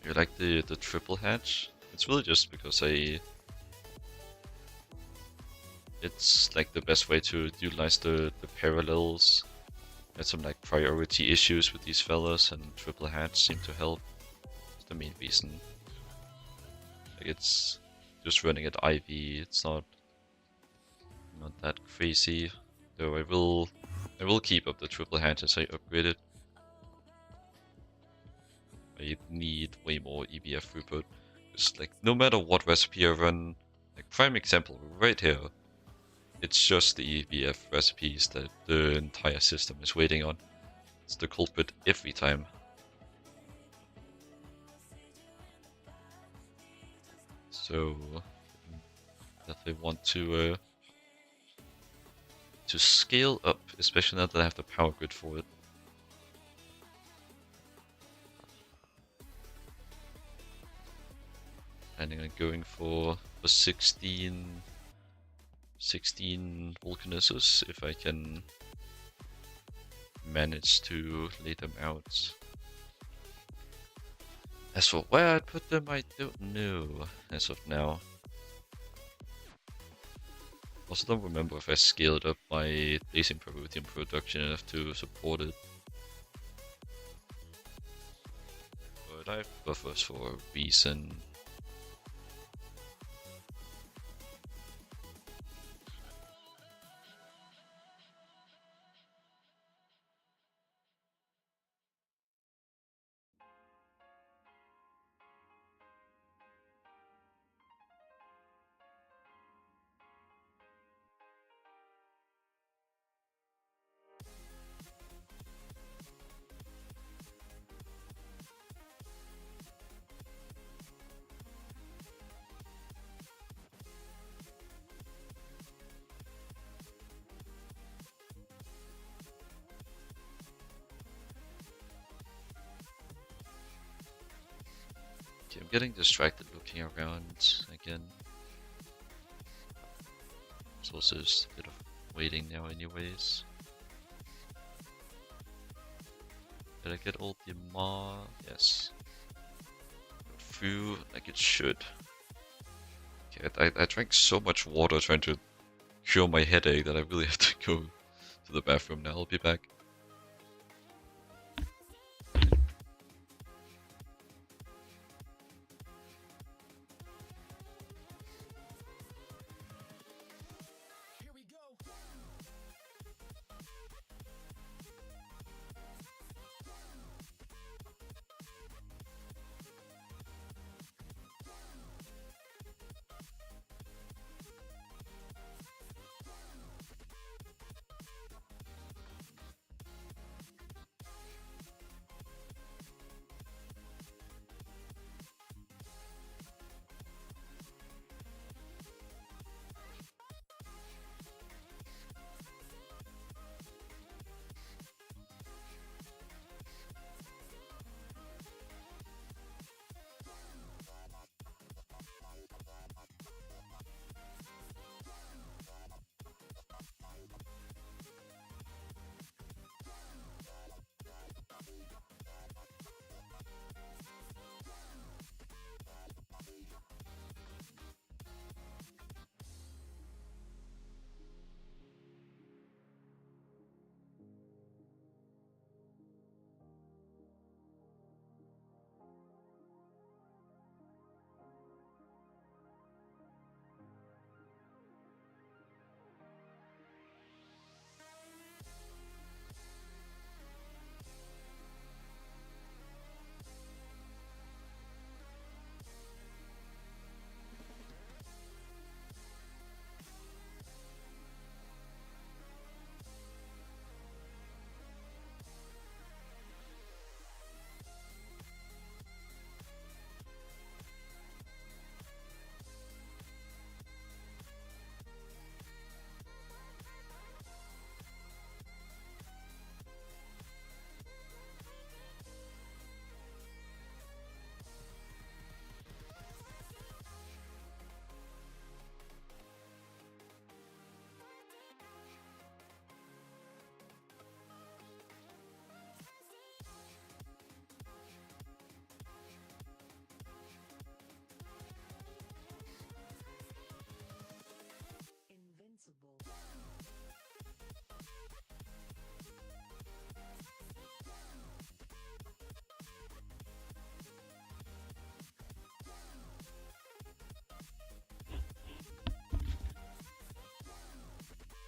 A: You like the triple hatch? It's really just because I it's like the best way to utilize the parallels. Had some like priority issues with these fellas, and triple hatch seem to help. It's the main reason. Like it's just running at IV. It's not that crazy. Though I will keep up the triple hatch as I upgrade it. I need way more EBF throughput. Just like no matter what recipe I run, like prime example right here. It's just the EBF recipes that the entire system is waiting on. It's the culprit every time. So definitely want to scale up, especially now that I have the power grid for it. Planning on going for 16 Vulcanuses if I can manage to lay them out. As for where I'd put them, I don't know as of now. Also don't remember if I scaled up my blazing protein production enough to support it. But I have buffers for a reason. Okay, I'm getting distracted looking around again. It's also just a bit of waiting now anyways. Did I get all the ma? Yes. Through like it should. Okay, I drank so much water trying to cure my headache that I really have to go to the bathroom now. I'll be back.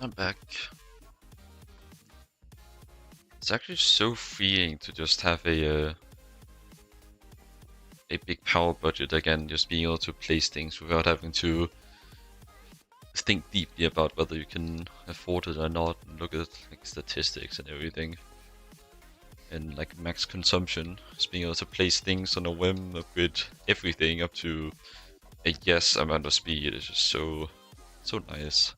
A: I'm back. It's actually so freeing to just have a big power budget again, just being able to place things without having to think deeply about whether you can afford it or not, and look at like statistics and everything. And like max consumption, just being able to place things on a whim, upgrade everything up to a yes amount of speed is just so nice.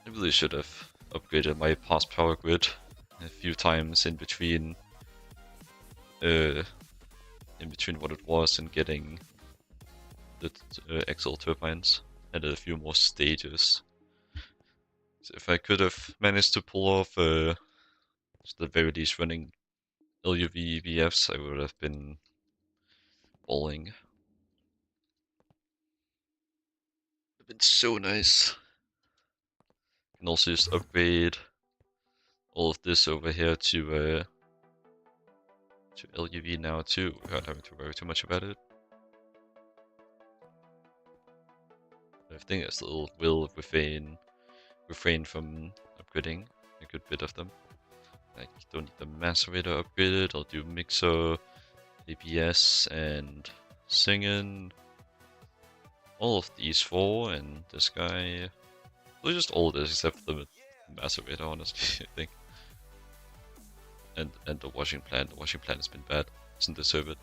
A: I really should have upgraded my past power grid a few times in between what it was and getting the Excel turbines. Added a few more stages. So if I could have managed to pull off just the very least running LuV VFs, I would have been balling. It would have been so nice. Can also just upgrade all of this over here to LuV now too, without having to worry too much about it. I think I still will refrain from upgrading a good bit of them. I don't need the macerator upgraded. I'll do mixer, ABS, and singing. All of these four, and this guy. Well, just all of this except for the macerator, honestly, I think. And the washing plant. The washing plant has been bad. Doesn't deserve it.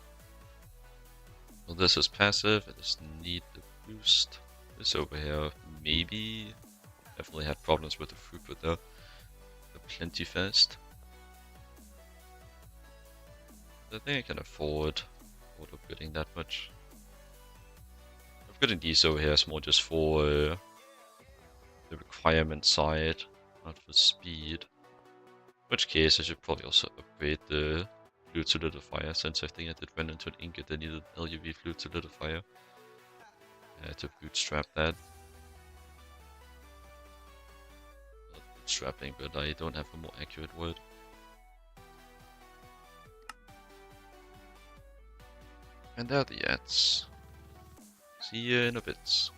A: Well, this is passive. I just need the boost. This over here, maybe. Definitely had problems with the throughput though. They're plenty fast. I think I can afford upgrading that much. Upgrading these over here is more just for the requirement side, not for speed. In which case I should probably also upgrade the fluid solidifier, since I think I did run into an ingot that needed LuV fluid solidifier. I had to bootstrap that. Not bootstrapping, but I don't have a more accurate word. And there are the ads. See you in a bit.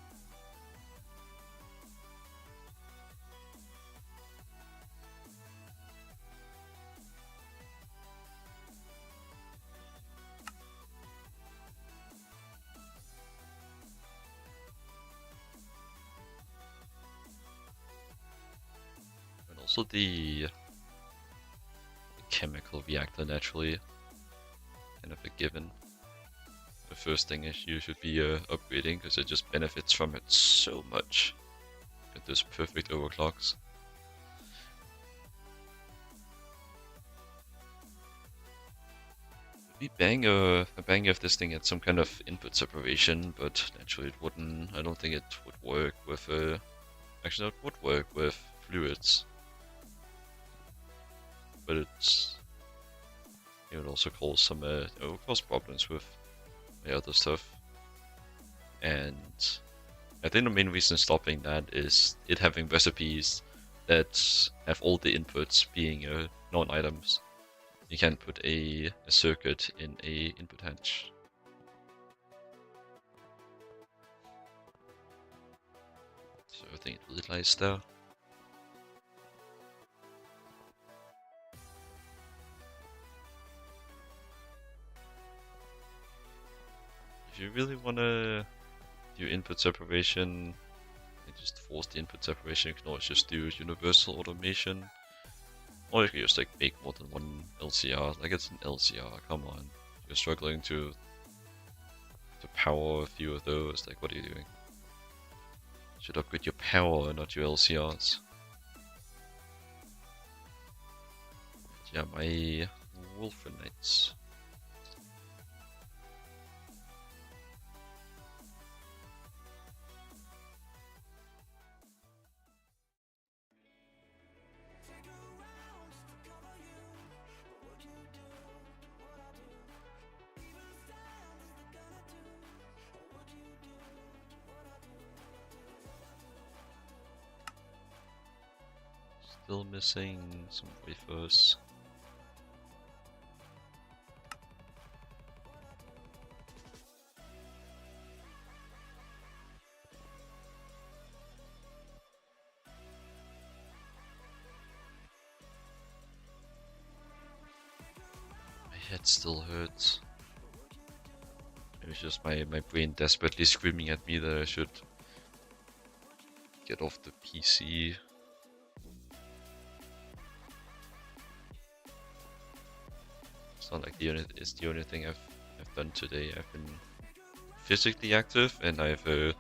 A: And also the chemical reactor naturally, kind of a given. The first thing is you should be upgrading, because it just benefits from it so much. It does perfect overclocks. We bang a bang if this thing had some kind of input separation, but naturally it wouldn't. I don't think it would work with actually, it would work with fluids, but it would also cause some it would cause problems with the other stuff. And I think the main reason stopping that is it having recipes that have all the inputs being non-items. You can't put a circuit in a input hatch. So I think it really lies there. If you really wanna do input separation, you just force the input separation. You can always just do universal automation. Or you can just like make more than one LCR. Like it's an LCR, come on. You're struggling to power a few of those, like what are you doing? You should upgrade your power, not your LCRs. Yeah, my Wolfenites. Still missing some wafers. head still hurts. Maybe it's just my brain desperately screaming at me that I should get off the PC. It's not like it's the only thing I've done today. I've been physically active and I've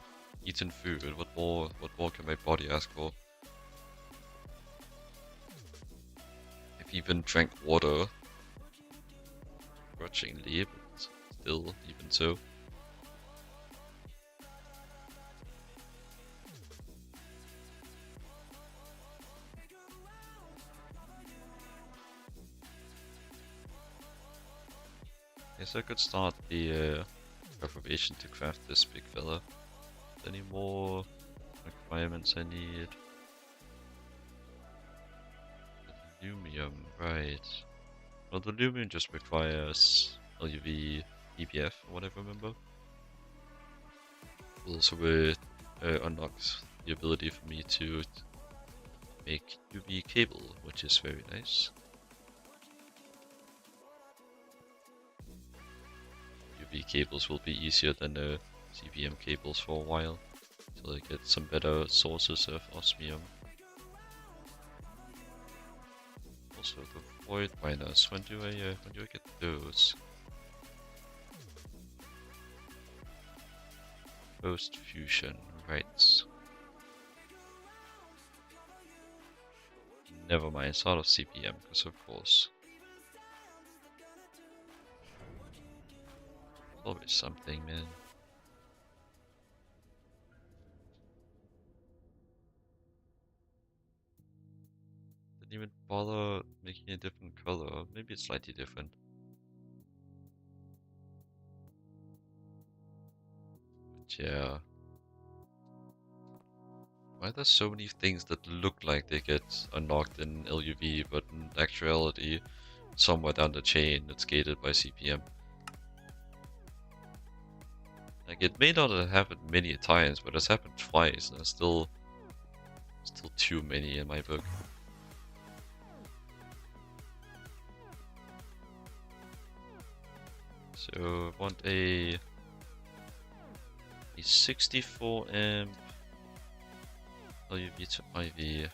A: eaten food. What more can my body ask for? I've even drank water, grudgingly, but still, even so. Guess I could start the preparation to craft this big fella. Any more requirements I need? Aluminum, right. Well, the aluminum just requires LuV, EPF, or whatever, remember? Will also unlock the ability for me to make UV cable, which is very nice. UV cables will be easier than CPM cables for a while, until I get some better sources of osmium. Also the void miners. When do I get those? Post fusion, right? Never mind, it's out of CPM, because of course. Always something, man. Didn't even bother making a different color. Maybe it's slightly different. But yeah. Why are there so many things that look like they get unlocked in LuV, but in actuality, somewhere down the chain, it's gated by CPM? Like, it may not have happened many times, but it's happened twice, and it's still too many in my book. So I want a 64 amp LuV to IV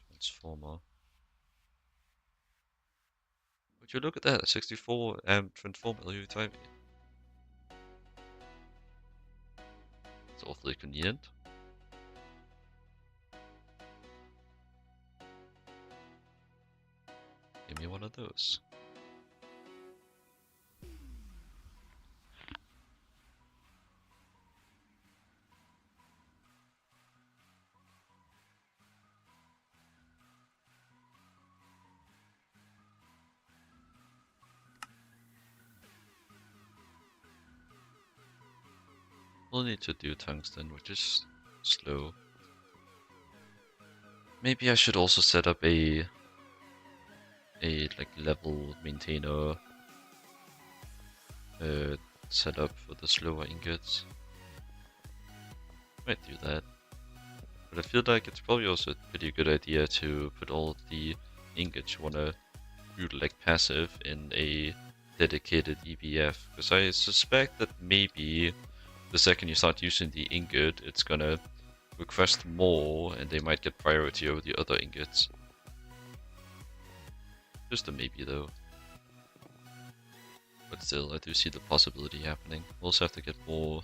A: transformer. Would you look at that? A 64 amp transformer LuV to IV. It's awfully convenient. Give me one of those. We'll need to do tungsten, which is slow. Maybe I should also set up a like level maintainer setup for the slower ingots. Might do that. But I feel like it's probably also a pretty good idea to put all the ingots you wanna do like passive in a dedicated EBF, because I suspect that maybe the second you start using the ingot, it's gonna request more and they might get priority over the other ingots. Just a maybe though. But still, I do see the possibility happening. We'll also have to get more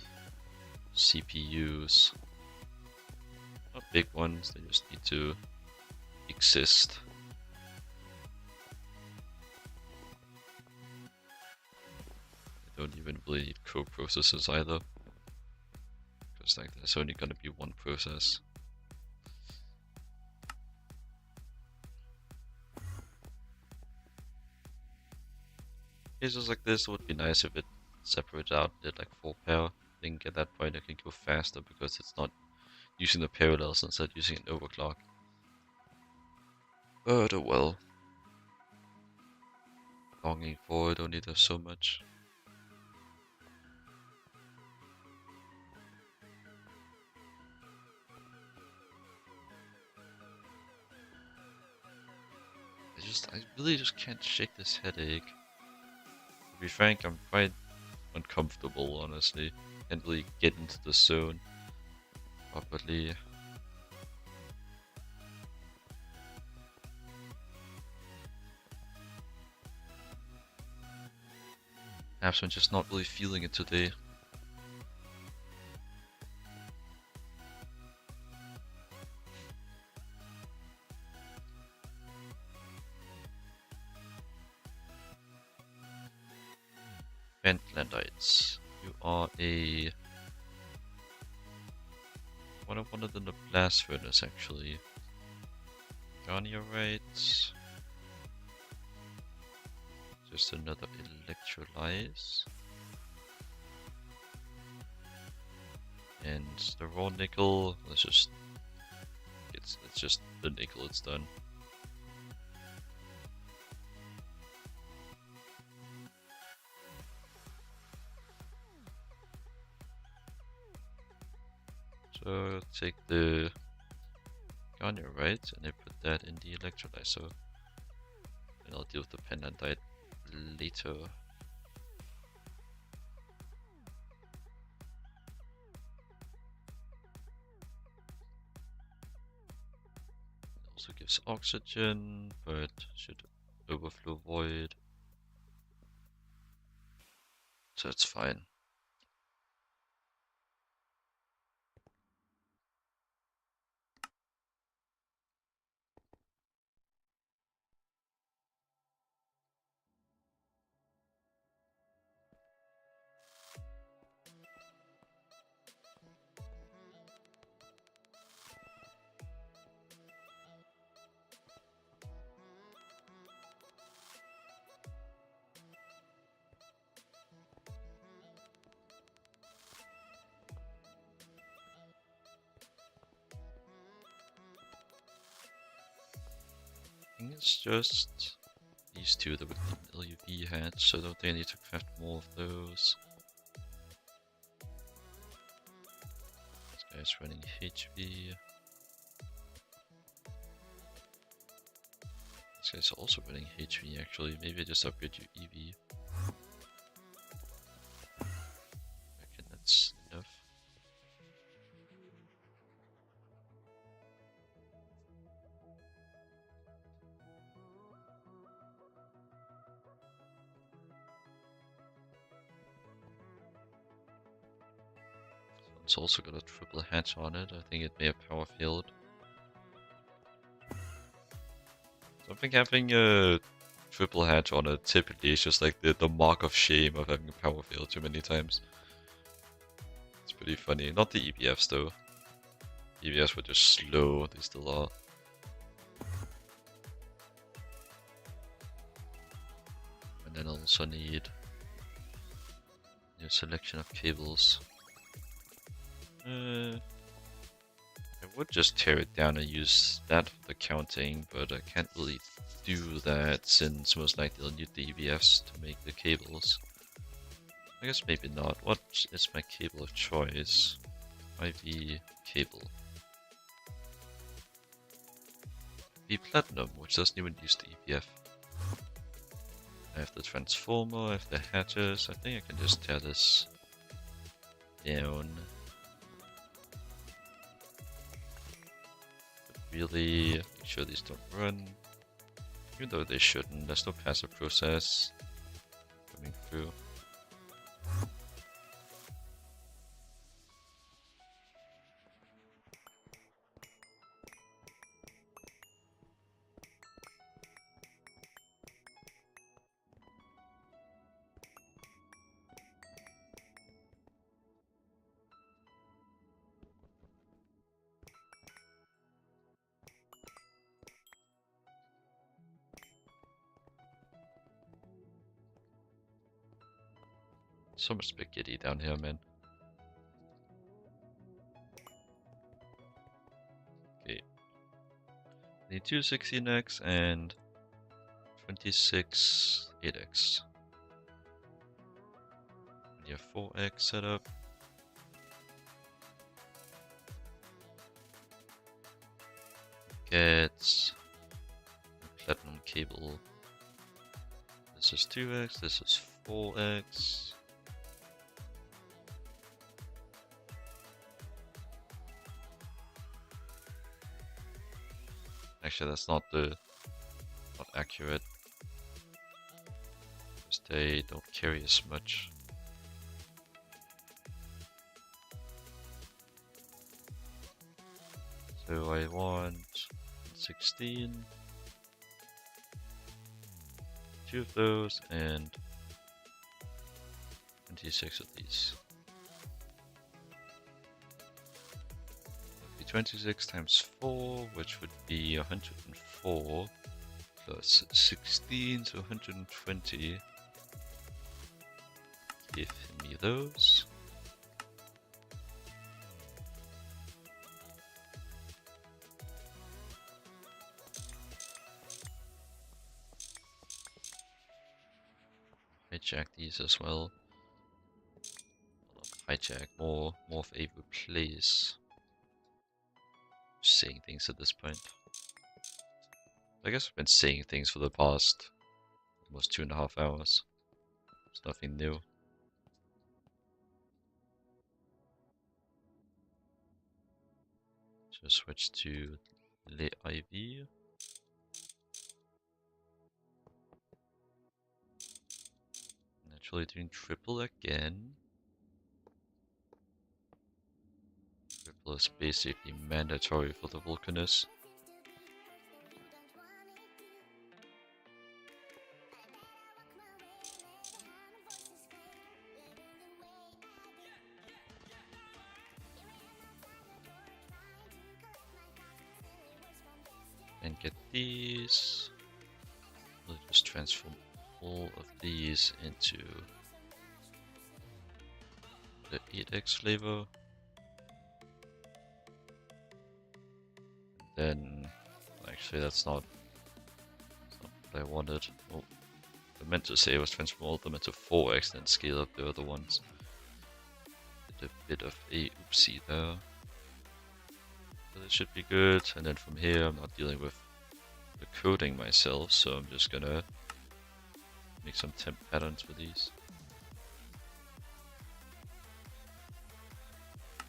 A: CPUs. Not big ones, they just need to exist. I don't even really need co-processors either. Because like there's only gonna be one process. Cases like this would be nice if it separated out, did like 4 pair. I think at that point I can go faster because it's not using the parallels instead using an overclock. But oh well. Longing for it, only there's so much. I really just can't shake this headache. To be frank, I'm quite uncomfortable, honestly. Can't really get into the zone properly. Perhaps I'm just not really feeling it today. Pentlandites. You are a... one of them, the blast furnace, actually. Garnierite. Just another electrolyze. And the raw nickel, let's just... it's just the nickel, it's done. So take the Garnierite and I put that in the electrolyzer. And I'll deal with the pendantite later. It also gives oxygen, but should overflow void. So it's fine. I think it's just these two that would need LuV hatch, so I don't think I need to craft more of those. This guy's running HV. This guy's also running HV actually. Maybe I just upgrade you EV. I reckon that's enough. It's also got a triple hatch on it. I think it may have power failed. So I think having a triple hatch on it typically is just like the mark of shame of having a power fail too many times. It's pretty funny. Not the EBFs though. EBFs were just slow, they still are. And then I'll also need a selection of cables. I would just tear it down and use that for the counting, but I can't really do that since most likely I'll need the EBFs to make the cables. I guess maybe not. What is my cable of choice? IV cable. The platinum, which doesn't even use the EBF. I have the transformer, I have the hatches. I think I can just tear this down. Really make sure these don't run, even though they shouldn't. There's no passive process coming through. So much spaghetti down here, man. Okay. I need 2 16x and 26 8x. We have 4x set up. Get platinum cable. This is 2x, this is 4x. Actually, that's not accurate. Because they don't carry as much. So I want 16, 2 of those, and 26 of these. That would be 26 times 4, which would be 104, plus 16, so 120. Give me those. Hijack these as well. Hijack more favor, please. Just saying things at this point. I guess I've been saying things for the past almost 2.5 hours. It's nothing new. So switch to LuV. Naturally doing triple again. Triple is basically mandatory for the Vulcanus. And get these. We'll just transform all of these into the 8x flavor. Then, actually that's not what I wanted. Oh, I meant to say was transform all of them into 4x and then scale up the other ones. Did a bit of a oopsie there. But it should be good, and then from here I'm not dealing with the coding myself, so I'm just gonna make some temp patterns with these.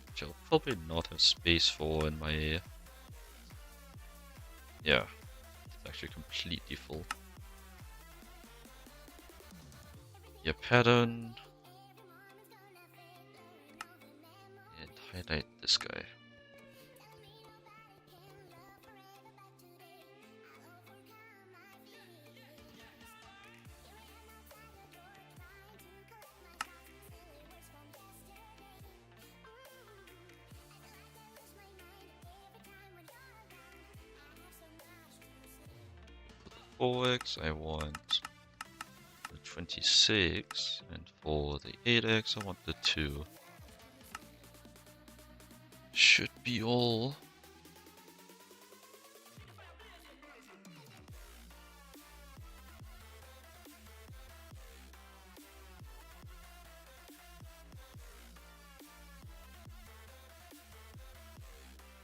A: Which I'll probably not have space for in my... Yeah, it's actually completely full. Your pattern. And highlight this guy. For the 4x I want the 26, and for the 8x I want the 2. Should be all.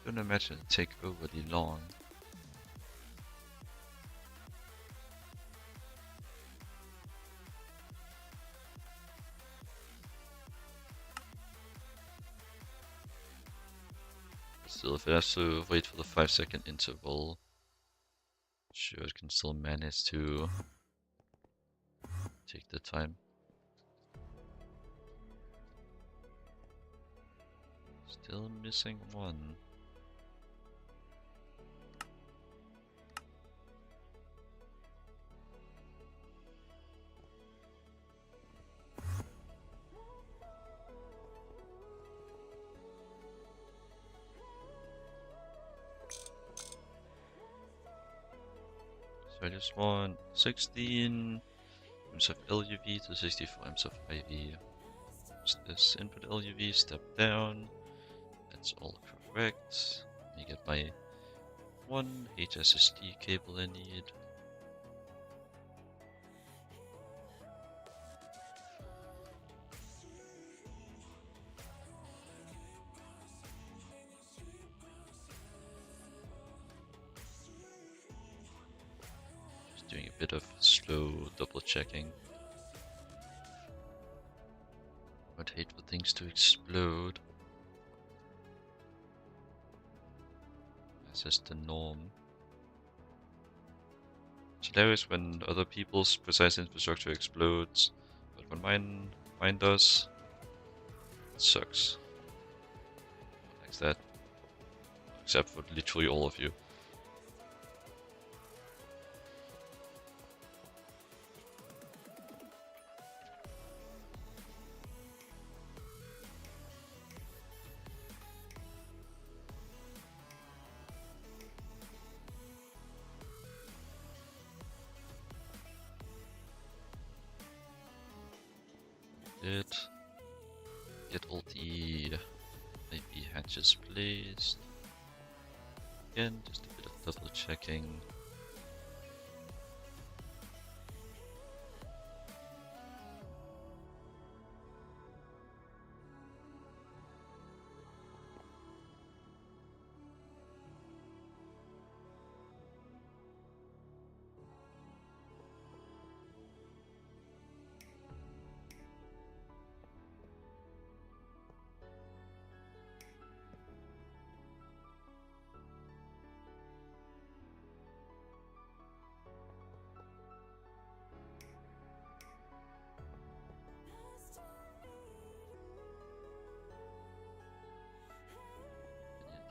A: Don't imagine it take overly long. Still, if it has to wait for the 5-second interval, sure, it can still manage to take the time. Still missing one. So I just want 16 amps of LuV to 64 amps of IV. Use this input LuV, step down. That's all correct. Let me get my one HSSD cable I need. doing a bit of slow double checking. I'd hate for things to explode. That's just the norm. It's hilarious when other people's precise infrastructure explodes, but when mine does, it sucks. Like that. Except for literally all of you. Did get all the IP hatches placed. Again, just a bit of double checking.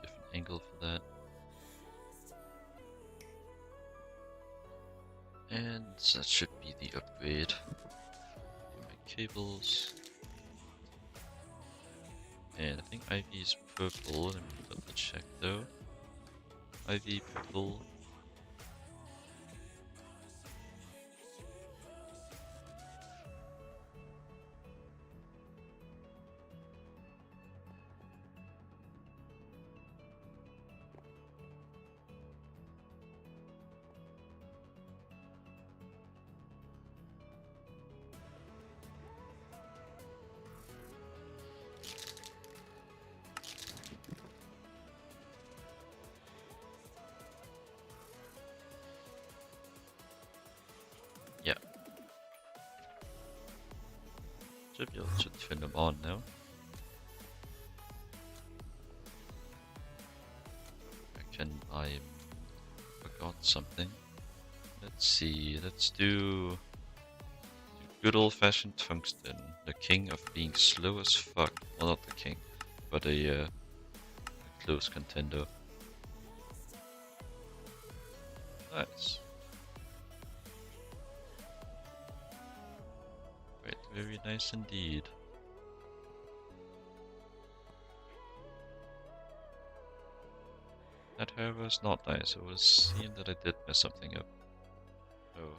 A: Different angle for that. And that should be the upgrade. My cables. And I think Ivy is purple. Let me double check though. Ivy purple. Yeah. Should be able to turn them on now. I forgot something. Let's see, let's do good old-fashioned tungsten, the king of being slow as fuck. Well, not the king, but a close contender. Nice. Right, very nice indeed. That, however, is not nice. It was seen that I did mess something up. Oh.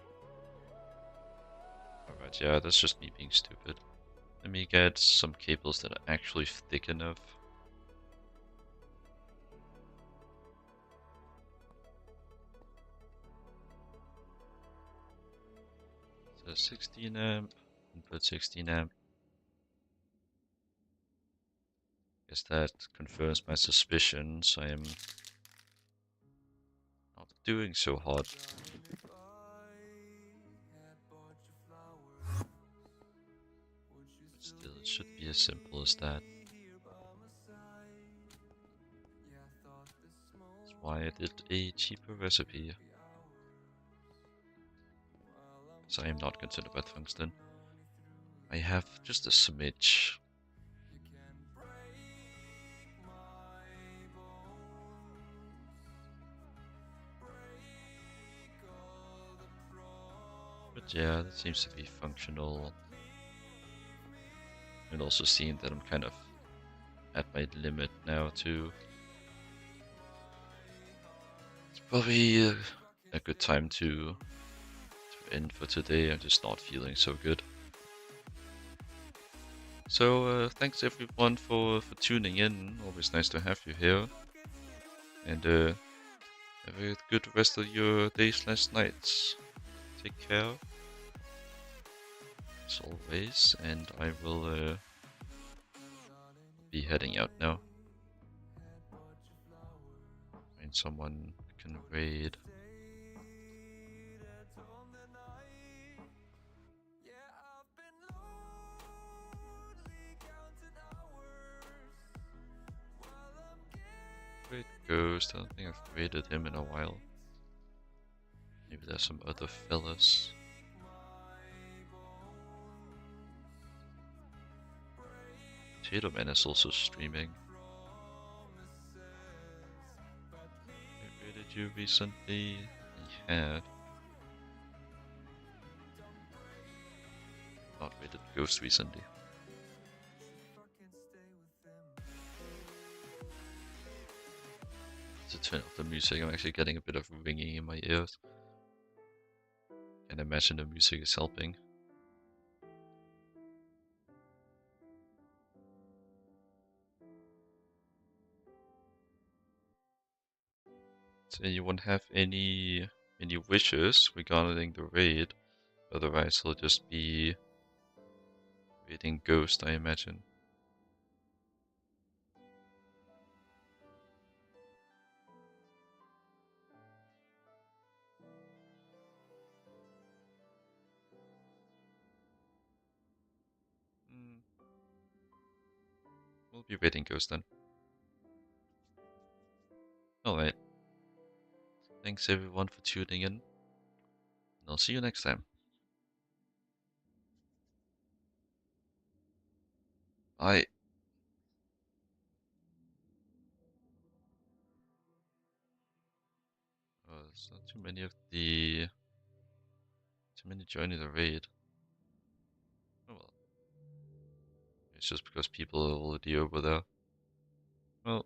A: Alright, yeah, that's just me being stupid. Let me get some cables that are actually thick enough. So 16 amp, input 16 amp. Guess that confirms my suspicions. I am not doing so hot. But still, it should be as simple as that. That's why I did a cheaper recipe. So I am not concerned about tungsten. I have just a smidge. But yeah, that seems to be functional. And also seeing that I'm kind of at my limit now too. It's probably a good time to end for today. I'm just not feeling so good. So thanks everyone for tuning in. Always nice to have you here. And have a good rest of your days/nights. Take care. As always, and I will be heading out now. Find someone I can raid. Great Ghost. I don't think I've raided him in a while. Maybe there's some other fellas. Potato Man is also streaming. I raided you recently. I had. Not raided Ghost recently. To turn off the music, I'm actually getting a bit of ringing in my ears. Can't imagine the music is helping. Does anyone have any wishes regarding the raid? Otherwise, it'll just be raiding Ghost, I imagine. We'll be raiding Ghost then. Alright. Thanks everyone for tuning in. And I'll see you next time. Bye. There's not too many joining the raid. Oh well. It's just because people are already over there. Well,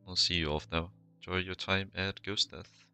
A: I'll see you off now. Enjoy your time at Ghost Death.